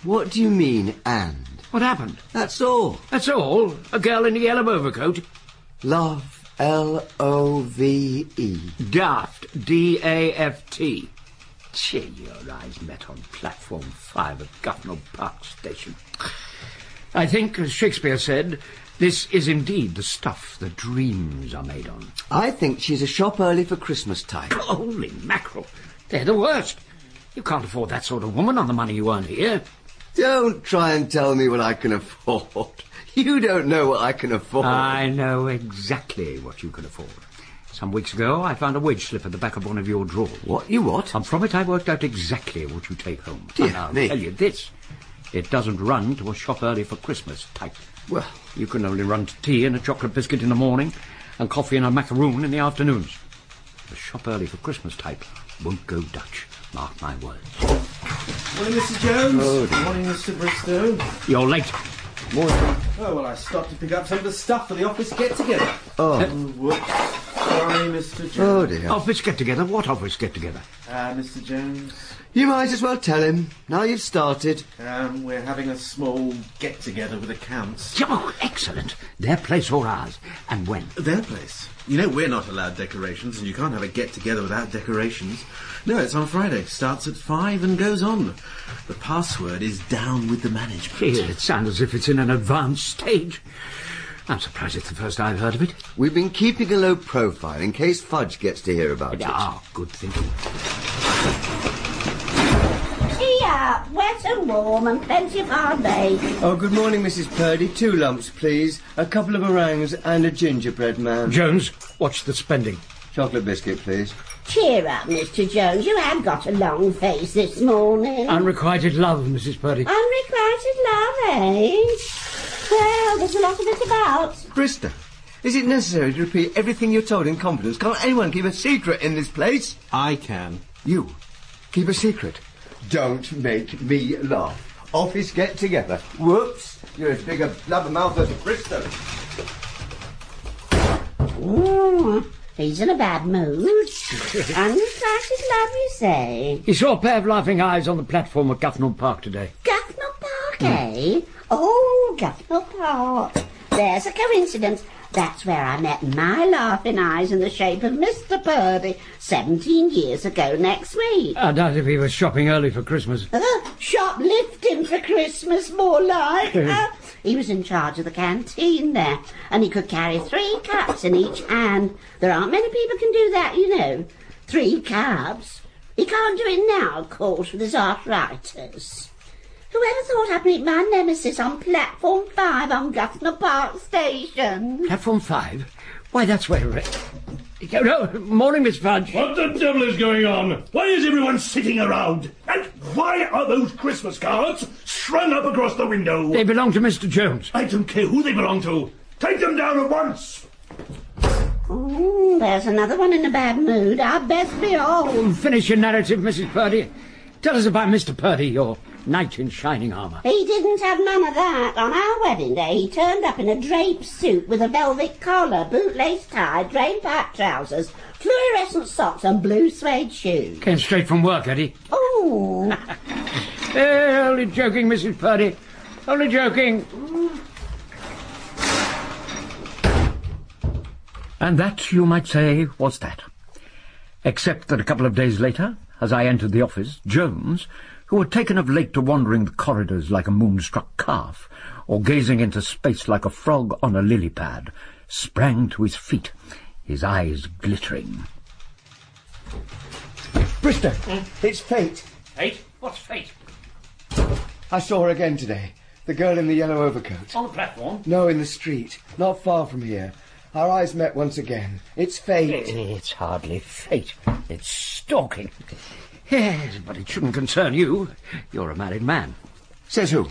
What do you mean, and? What happened? That's all. That's all? A girl in a yellow overcoat? Love, L-O-V-E. Daft, D-A-F-T. Gee, your eyes met on platform 5 at Gufnell Park Station. I think, as Shakespeare said, this is indeed the stuff that dreams are made on. I think she's a shop early for Christmas time. Holy mackerel. They're the worst. You can't afford that sort of woman on the money you earn here. Don't try and tell me what I can afford. You don't know what I can afford. I know exactly what you can afford. Some weeks ago, I found a wage slip at the back of one of your drawers. What? You what? And from it, I worked out exactly what you take home. Dear and I'll me. tell you this. It doesn't run to a shop early for Christmas type. Well, you can only run to tea and a chocolate biscuit in the morning and coffee and a macaroon in the afternoons. The shop early for Christmas type won't go Dutch. Mark my words. Morning, Mr. Jones. Oh, morning, Mr. Bristow. You're late. Morning. Oh, well, I stopped to pick up some of the stuff for the office get-together. Oh. Whoops. Sorry, Mr. Jones. Oh, dear. Office get-together? What office get-together? Mr. Jones. You might as well tell him. Now you've started. We're having a small get-together with accounts. Oh, excellent. Their place or ours? And when? Their place. You know we're not allowed decorations, and you can't have a get-together without decorations. No, it's on Friday. Starts at 5 and goes on. The password is down with the management. It sounds as if it's in an advanced stage. I'm surprised it's the first I've heard of it. We've been keeping a low profile in case Fudge gets to hear about it. Ah, good thinking. Tea out, wet and warm and plenty of hard bake. Oh, good morning, Mrs. Purdy. 2 lumps, please. A couple of meringues and a gingerbread man. Jones, watch the spending. Chocolate biscuit, please. Cheer up, Mr. Jones. You have got a long face this morning. Unrequited love, Mrs. Purdy. Unrequited love, eh? Well, there's a lot of it about. Bristow, is it necessary to repeat everything you're told in confidence? Can't anyone keep a secret in this place? I can. You? Keep a secret? Don't make me laugh. Office get together. Whoops. You're as big a blabbermouth as Bristow. Ooh, he's in a bad mood. Unrequited love, you say? He saw a pair of laughing eyes on the platform at Gufnell Park today. Gufnell Park, eh? Oh, Gufnell Park. There's a coincidence. That's where I met my laughing eyes in the shape of Mr. Purdy 17 years ago next week. I doubt if he was shopping early for Christmas. Shoplifting for Christmas, more like. He was in charge of the canteen there, and he could carry 3 cups in each hand. There aren't many people can do that, you know. 3 cups. He can't do it now, of course, with his arthritis. Whoever thought I'd meet my nemesis on platform 5 on Gufnell Park Station? Platform 5? Why, that's where... No, morning, Miss Fudge. What the devil is going on? Why is everyone sitting around? And why are those Christmas cards strung up across the window? They belong to Mr. Jones. I don't care who they belong to. Take them down at once. There's another one in a bad mood. I'd best be off. Finish your narrative, Mrs. Purdy. Tell us about Mr. Purdy, your knight in shining armour. He didn't have none of that. On our wedding day, he turned up in a draped suit with a velvet collar, bootlace tie, drain pipe trousers, fluorescent socks and blue suede shoes. Came straight from work, had he? Oh. Only joking, Mrs. Purdy. Only joking. And that, you might say, was that. Except that a couple of days later, as I entered the office, Jones, who had taken of late to wandering the corridors like a moonstruck calf, or gazing into space like a frog on a lily pad, sprang to his feet, his eyes glittering. Bristow, it's Fate. Fate? What's Fate? I saw her again today. The girl in the yellow overcoat. On the platform? No, in the street. Not far from here. Our eyes met once again. It's Fate. It's hardly Fate. It's stalking. Yes, but it shouldn't concern you. You're a married man. Says who?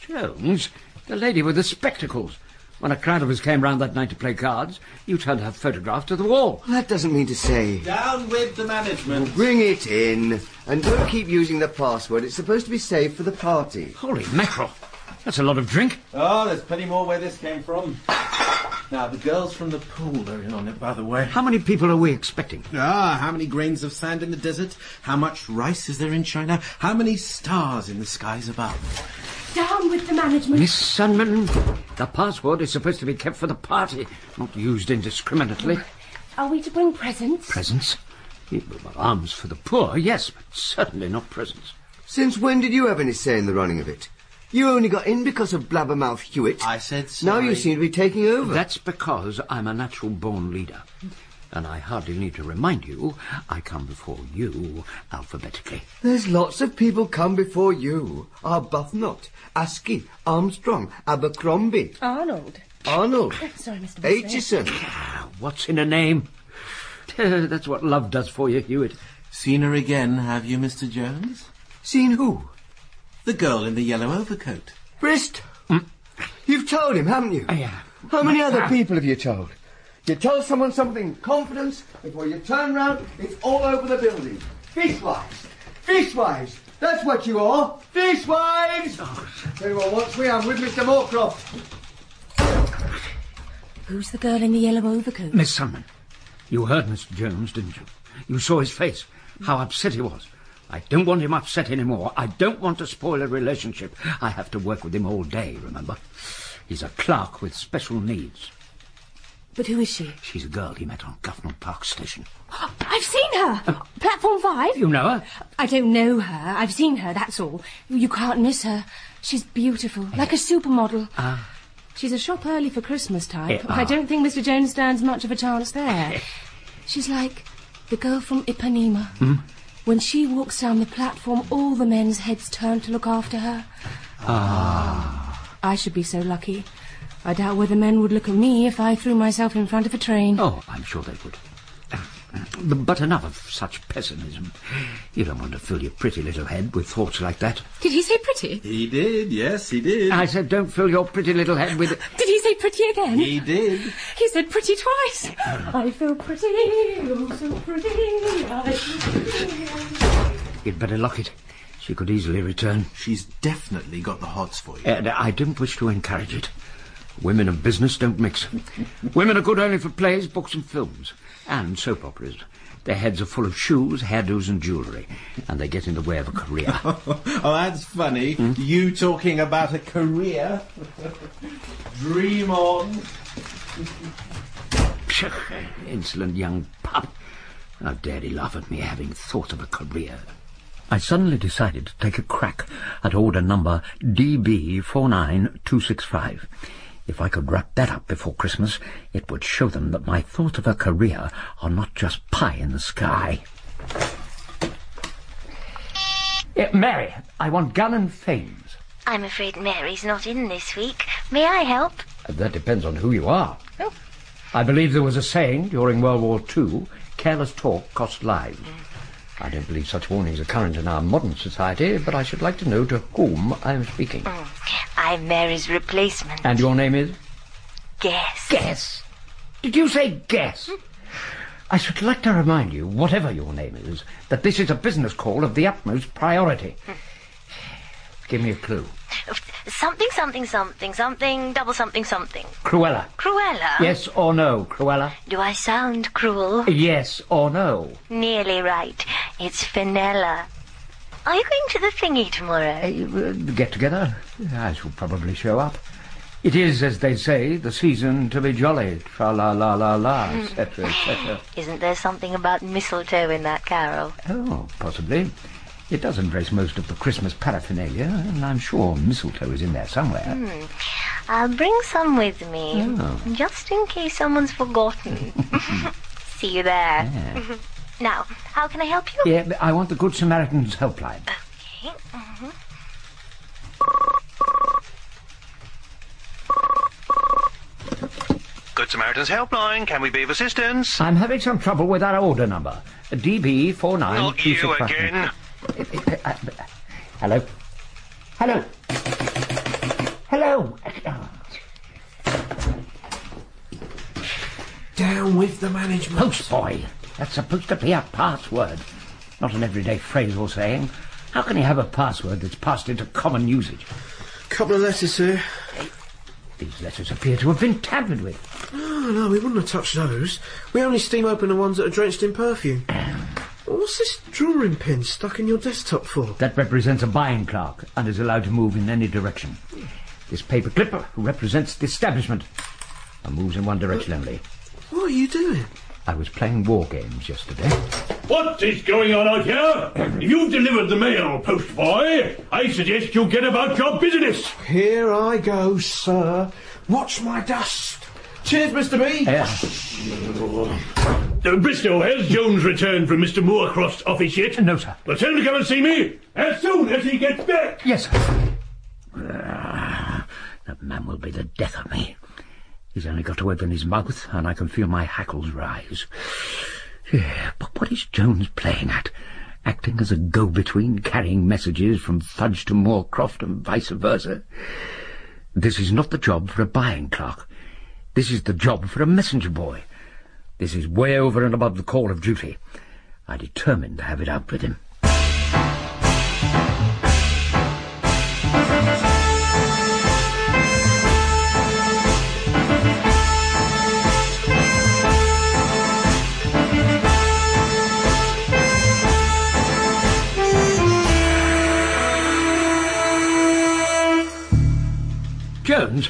Jones, the lady with the spectacles. When a crowd of us came round that night to play cards, you turned her photograph to the wall. Well, that doesn't mean to say... Down with the management. Well, bring it in. And don't keep using the password. It's supposed to be saved for the party. Holy mackerel. That's a lot of drink. Oh, there's plenty more where this came from. Now, the girls from the pool are in on it, by the way. How many people are we expecting? How many grains of sand in the desert? How much rice is there in China? How many stars in the skies above? Down with the management. Miss Sunman, the password is supposed to be kept for the party, not used indiscriminately. Are we to bring presents? Presents? Alms for the poor, yes, but certainly not presents. Since when did you have any say in the running of it? You only got in because of Blabbermouth Hewitt. I said sorry. Now you seem to be taking over. That's because I'm a natural-born leader. And I hardly need to remind you, I come before you alphabetically. There's lots of people come before you. Arbuthnot, Askey, Armstrong, Abercrombie. Arnold. Sorry, Mr. Aitchison. What's in a name? That's what love does for you, Hewitt. Seen her again, have you, Mr. Jones? Seen who? The girl in the yellow overcoat. Bristow. You've told him, haven't you? Yeah. How many other people have you told? You tell someone something in confidence, before you turn round, it's all over the building. Fishwives! Fishwives! That's what you are! Fishwives! Tell you what, once we are with Mr. Moorcroft. Who's the girl in the yellow overcoat? Miss Sunman, you heard Mr. Jones, didn't you? You saw his face, how upset he was. I don't want him upset anymore. I don't want to spoil a relationship. I have to work with him all day, remember? He's a clerk with special needs. But who is she? She's a girl he met on Governor Park Station. I've seen her! Platform 5? You know her? I don't know her. I've seen her, that's all. You can't miss her. She's beautiful, like a supermodel. She's a shop early for Christmas type. I don't think Mr. Jones stands much of a chance there. She's like the girl from Ipanema. When she walks down the platform, all the men's heads turn to look after her. I should be so lucky. I doubt whether men would look at me if I threw myself in front of a train. Oh, I'm sure they would. But enough of such pessimism. You don't want to fill your pretty little head with thoughts like that. Did he say pretty? He did, yes, he did. I said don't fill your pretty little head with... Did he say pretty again? He did. He said pretty twice. I feel pretty, oh so pretty, I feel pretty. You'd better lock it. She could easily return. She's definitely got the hots for you. I don't wish to encourage it. Women and business don't mix. Women are good only for plays, books and films. And soap operas. Their heads are full of shoes, hairdos and jewellery. And they get in the way of a career. Oh, that's funny. You talking about a career? Dream on. Insolent young pup. How dared he laugh at me having thought of a career? I suddenly decided to take a crack at order number DB49265. If I could wrap that up before Christmas, it would show them that my thoughts of a career are not just pie in the sky. Mary, I want gun and fames. I'm afraid Mary's not in this week. May I help? That depends on who you are. Oh. I believe there was a saying during World War II, careless talk cost lives. I don't believe such warnings are current in our modern society, but I should like to know to whom I am speaking. I'm Mary's replacement. And your name is? Guess. Guess? Did you say guess? I should like to remind you, whatever your name is, that this is a business call of the utmost priority. Give me a clue. Something, something, something, something, double something, something. Cruella. Cruella? Yes or no, Cruella? Do I sound cruel? Yes or no? Nearly right. It's Fenella. Are you going to the thingy tomorrow? Get together? I shall probably show up. It is, as they say, the season to be jolly. Tra-la-la-la-la, etc., etc. Isn't there something about mistletoe in that carol? Oh, possibly. It does embrace most of the Christmas paraphernalia, and I'm sure mistletoe is in there somewhere. I'll bring some with me, Oh. just in case someone's forgotten. See you there. Yeah. Now, how can I help you? Yeah, but I want the Good Samaritan's helpline. Okay. Good Samaritan's Helpline, can we be of assistance? I'm having some trouble with our order number. DB 49. Not you again. Hello? Hello? Hello? Down with the management. Postboy. That's supposed to be a password, not an everyday phrase or saying. How can you have a password that's passed into common usage? Couple of letters, sir. These letters appear to have been tampered with. Oh, no, we wouldn't have touched those. We only steam open the ones that are drenched in perfume. What's this drawing pin stuck in your desktop for? That represents a buying clerk and is allowed to move in any direction. This paper clip represents the establishment and moves in one direction only. What are you doing? I was playing war games yesterday. What is going on out here? If you've delivered the mail, postboy, I suggest you get about your business. Here I go, sir. Watch my dust. Cheers, Mr. B. Bristow, has Jones returned from Mr. Moorcroft's office yet? No, sir. Well, tell him to come and see me as soon as he gets back. Yes, sir. That man will be the death of me. He's only got to open his mouth, and I can feel my hackles rise. Yeah, but what is Jones playing at? Acting as a go-between, carrying messages from Fudge to Moorcroft and vice versa? This is not the job for a buying clerk. This is the job for a messenger boy. This is way over and above the call of duty. I determined to have it out with him. Jones,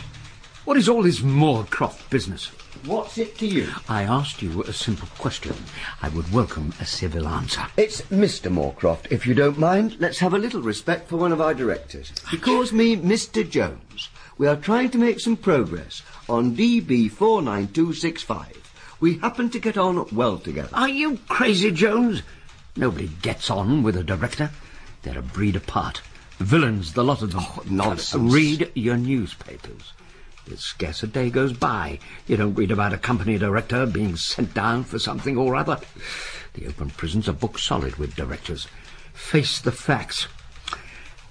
what is all this Moorcroft business? What's it to you? I asked you a simple question. I would welcome a civil answer. It's Mr. Moorcroft. If you don't mind, let's have a little respect for one of our directors. He calls me Mr. Jones. We are trying to make some progress on DB 49265. We happen to get on well together. Are you crazy, Jones? Nobody gets on with a director. They're a breed apart. Villains, the lot of them. Oh, nonsense. Read your newspapers. There's scarce a day goes by you don't read about a company director being sent down for something or other. The open prisons are book solid with directors. Face the facts.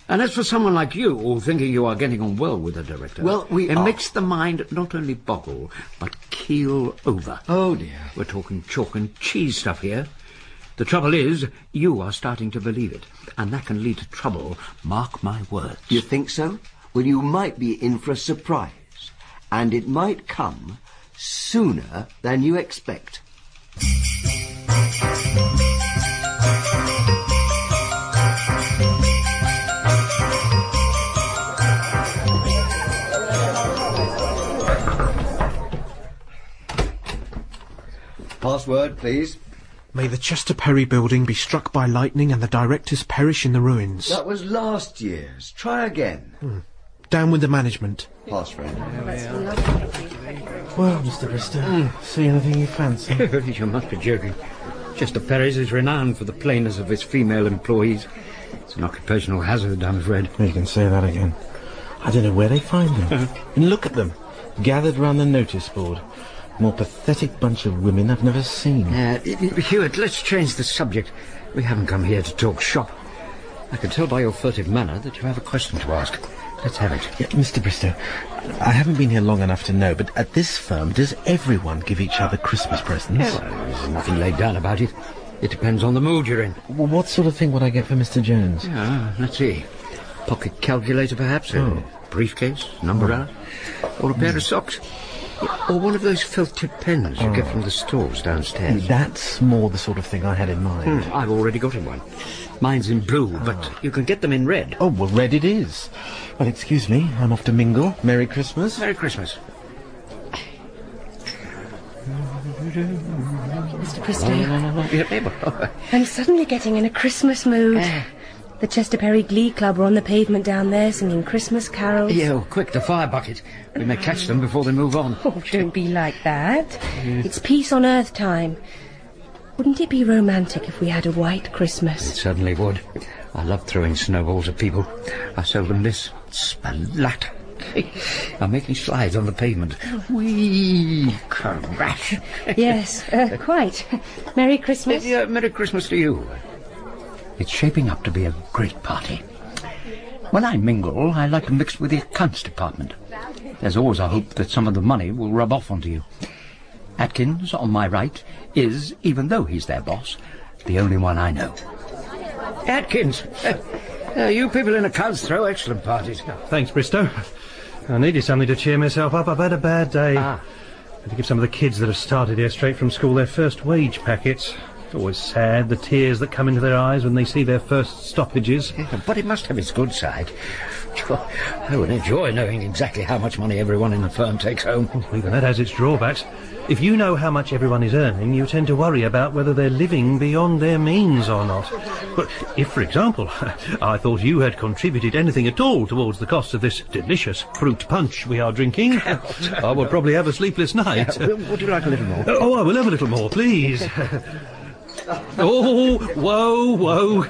And as for someone like you, thinking you are getting on well with a director, well, it makes the mind not only boggle, but keel over. Oh, dear. We're talking chalk and cheese stuff here. The trouble is, you are starting to believe it, and that can lead to trouble, mark my words. You think so? Well, you might be in for a surprise, and it might come sooner than you expect. Password, please. May the Chester Perry building be struck by lightning and the directors perish in the ruins. That was last year's. Try again. Down with the management. Pass, friend. Well, Mr. Bristow, see anything you fancy? You must be joking. Chester Perry's is renowned for the plainness of its female employees. It's an occupational hazard, I'm afraid. You can say that again. I don't know where they find them. And look at them, gathered round the notice board. More pathetic bunch of women I've never seen. Hewitt, let's change the subject. We haven't come here to talk shop. I can tell by your furtive manner that you have a question to ask. Let's have it. Yeah, Mr. Bristow, I haven't been here long enough to know, but at this firm, does everyone give each other Christmas presents? Well, there's nothing laid down about it. It depends on the mood you're in. Well, what sort of thing would I get for Mr. Jones? Let's see. Pocket calculator, perhaps? A briefcase, an umbrella, or a pair of socks. Or one of those felt-tip pens you get from the stores downstairs. That's more the sort of thing I had in mind. I've already got him one. Mine's in blue, but you can get them in red. Oh, well, red it is. Well, excuse me, I'm off to mingle. Merry Christmas. Merry Christmas. Mr. Bristow, I'm suddenly getting in a Christmas mood. The Chester Perry Glee Club are on the pavement down there singing Christmas carols. Yeah, well, quick, the fire bucket. We may catch them before they move on. Oh, don't be like that. It's peace on earth time. Wouldn't it be romantic if we had a white Christmas? It certainly would. I love throwing snowballs at people. I seldom miss. Splat. I'm making slides on the pavement. Whee! Crash. Yes, quite. Merry Christmas. Yeah, Merry Christmas to you. It's shaping up to be a great party. When I mingle, I like to mix with the accounts department. There's always a hope that some of the money will rub off onto you. Atkins, on my right, is, even though he's their boss, the only one I know. Atkins! You people in accounts throw excellent parties. Thanks, Bristow. I needed something to cheer myself up. I've had a bad day. I had to give some of the kids that have started here straight from school their first wage packets. It's always sad, the tears that come into their eyes when they see their first stoppages. Yeah, but it must have its good side. I would enjoy knowing exactly how much money everyone in the firm takes home. Well, even that has its drawbacks. If you know how much everyone is earning, you tend to worry about whether they're living beyond their means or not. But if, for example, I thought you had contributed anything at all towards the cost of this delicious fruit punch we are drinking, I will probably have a sleepless night. Would you like a little more? Oh, I will have a little more, please. Oh, whoa.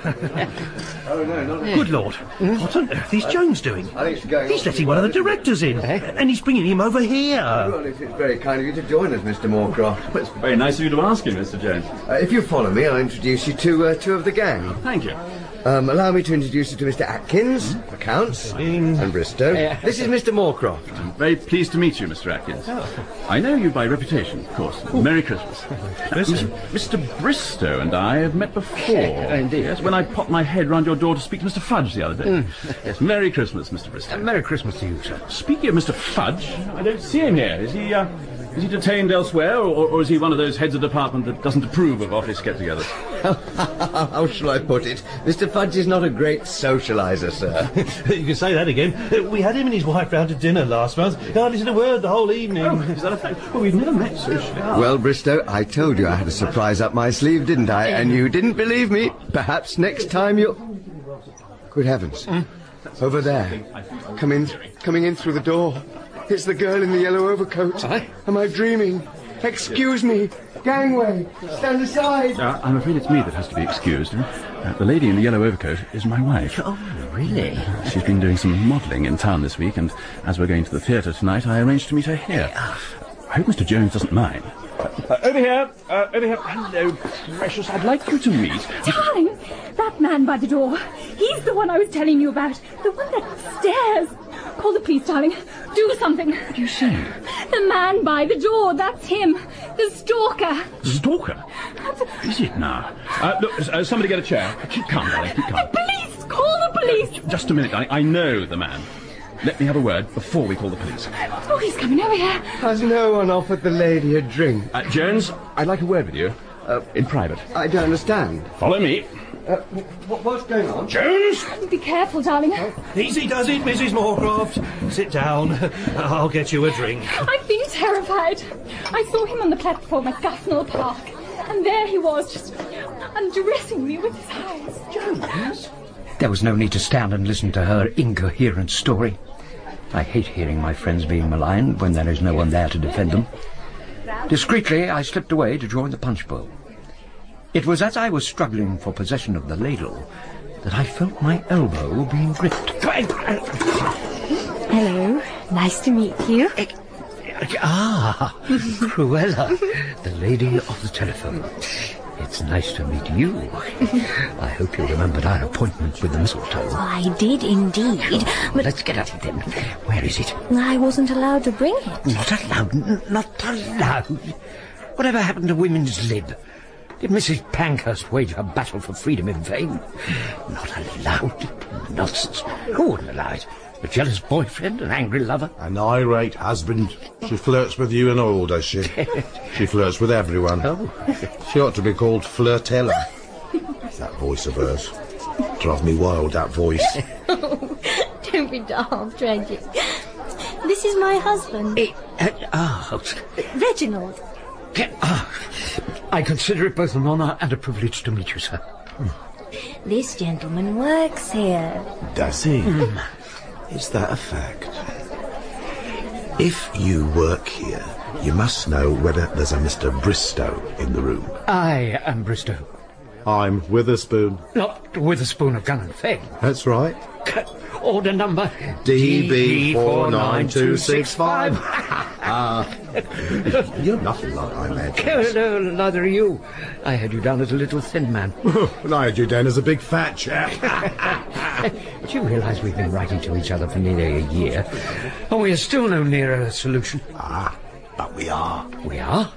Oh, no, not Good Lord. What on earth is Jones doing? I think it's going He's letting one of the directors in, and he's bringing him over here. Well, it's very kind of you to join us, Mr. Moorcroft. Well, it's very nice of you to ask him, Mr. Jones. If you follow me, I'll introduce you to two of the gang. Thank you. Allow me to introduce you to Mr. Atkins, accounts, and Bristow. This is Mr. Moorcroft. I'm very pleased to meet you, Mr. Atkins. I know you by reputation, of course. Merry Christmas. Mr. Bristow and I have met before. Indeed. Yes, when I popped my head round your door to speak to Mr. Fudge the other day. Yes, Merry Christmas, Mr. Bristow. Merry Christmas to you, sir. Speaking of Mr. Fudge, I don't see him here. Is he detained elsewhere, or is he one of those heads of department that doesn't approve of office get-togethers? How shall I put it? Mr. Fudge is not a great socialiser, sir. You can say that again. We had him and his wife round to dinner last month. Hardly said a word the whole evening. Oh, is that a fact? Well, we've never met socially. Well, Bristow, I told you I had a surprise up my sleeve, didn't I? And you didn't believe me. Perhaps next time you'll... Good heavens. Over there. Coming in through the door. It's the girl in the yellow overcoat. Am I dreaming? Excuse me. Gangway. Stand aside. I'm afraid it's me that has to be excused. The lady in the yellow overcoat is my wife. Oh, really? She's been doing some modelling in town this week, and as we're going to the theatre tonight, I arranged to meet her here. I hope Mr. Jones doesn't mind. Over here. Hello, precious. I'd like you to meet... Darling, that man by the door. He's the one I was telling you about. The one that stares. Call the police, darling. Do something. What do you say? The man by the door. That's him. The stalker. Stalker? Is it now? Look, somebody get a chair. Keep calm, darling. Keep calm. The police! Call the police! Just a minute, darling. I know the man. Let me have a word before we call the police. Oh, he's coming over here. Has no one offered the lady a drink? Jones, I'd like a word with you. In private. I don't understand. Follow me. What's going on? Jones! Be careful, darling. Easy does it, Mrs. Moorcroft. Sit down. I'll get you a drink. I've been terrified. I saw him on the platform at Gosnell Park, and there he was, just undressing me with his eyes. Jones? There was no need to stand and listen to her incoherent story. I hate hearing my friends being maligned when there is no one there to defend them. Discreetly, I slipped away to join the punch bowl. It was as I was struggling for possession of the ladle that I felt my elbow being gripped. Hello. Nice to meet you. Cruella, the lady of the telephone. It's nice to meet you. I hope you remembered our appointment with the mistletoe. I did indeed. But let's get up then. Where is it? I wasn't allowed to bring it. Not allowed? Not allowed? Whatever happened to women's lib? Did Mrs. Pankhurst wage her battle for freedom in vain? Not allowed? Nonsense. Who wouldn't allow it? A jealous boyfriend, an angry lover. An irate husband. She flirts with you and all, does she? She flirts with everyone. Oh. She ought to be called Flirtella. That voice of hers. Drives me wild, that voice. Don't be daft, Reggie. This is my husband. Reginald. I consider it both an honour and a privilege to meet you, sir. This gentleman works here. Does he? Is that a fact? If you work here, you must know whether there's a Mr Bristow in the room. I am Bristow. I'm Witherspoon. Not Witherspoon of Gun and Feg. That's right. Order number DB49265. You're nothing like I imagine. No, neither are you. I had you down as a little thin man. And I had you down as a big fat chap. Do you realise we've been writing to each other for nearly a year, and we are still no nearer a solution? But we are. We are?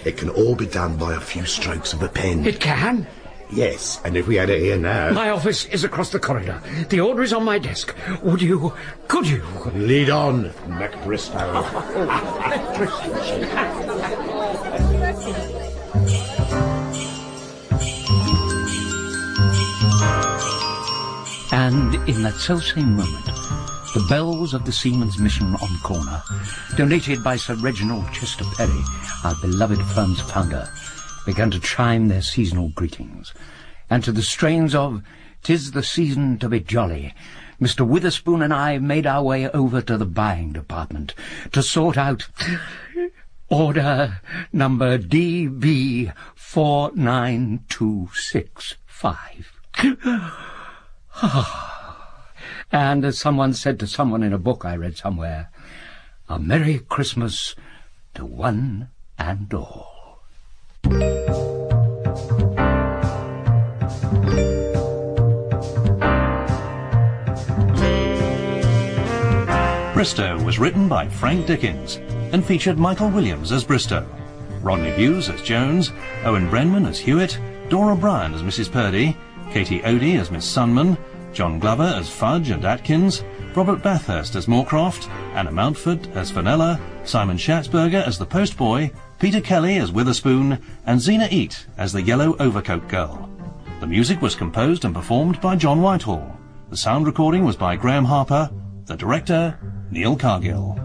It can all be done by a few strokes of the pen. It can? Yes, and if we had it here now... My office is across the corridor. The order is on my desk. Could you... Lead on, Mac Bristow. And in that self-same moment, the bells of the Seamen's Mission on corner, donated by Sir Reginald Chester Perry, our beloved firm's founder, began to chime their seasonal greetings, and to the strains of "'Tis the season to be jolly," Mr. Witherspoon and I made our way over to the buying department to sort out order number DB49265. And as someone said to someone in a book I read somewhere, a Merry Christmas to one and all. Bristow was written by Frank Dickens and featured Michael Williams as Bristow, Rodney Bewes as Jones, Owen Brenman as Hewitt, Dora Bryan as Mrs Purdy, Katie Odie as Miss Sunman, John Glover as Fudge and Atkins, Robert Bathurst as Moorcroft, Anna Mountford as Fenella, Simon Schatzberger as the postboy, Peter Kelly as Witherspoon, and Zena Eat as the Yellow Overcoat Girl. The music was composed and performed by John Whitehall. The sound recording was by Graham Harper. The director, Neil Cargill.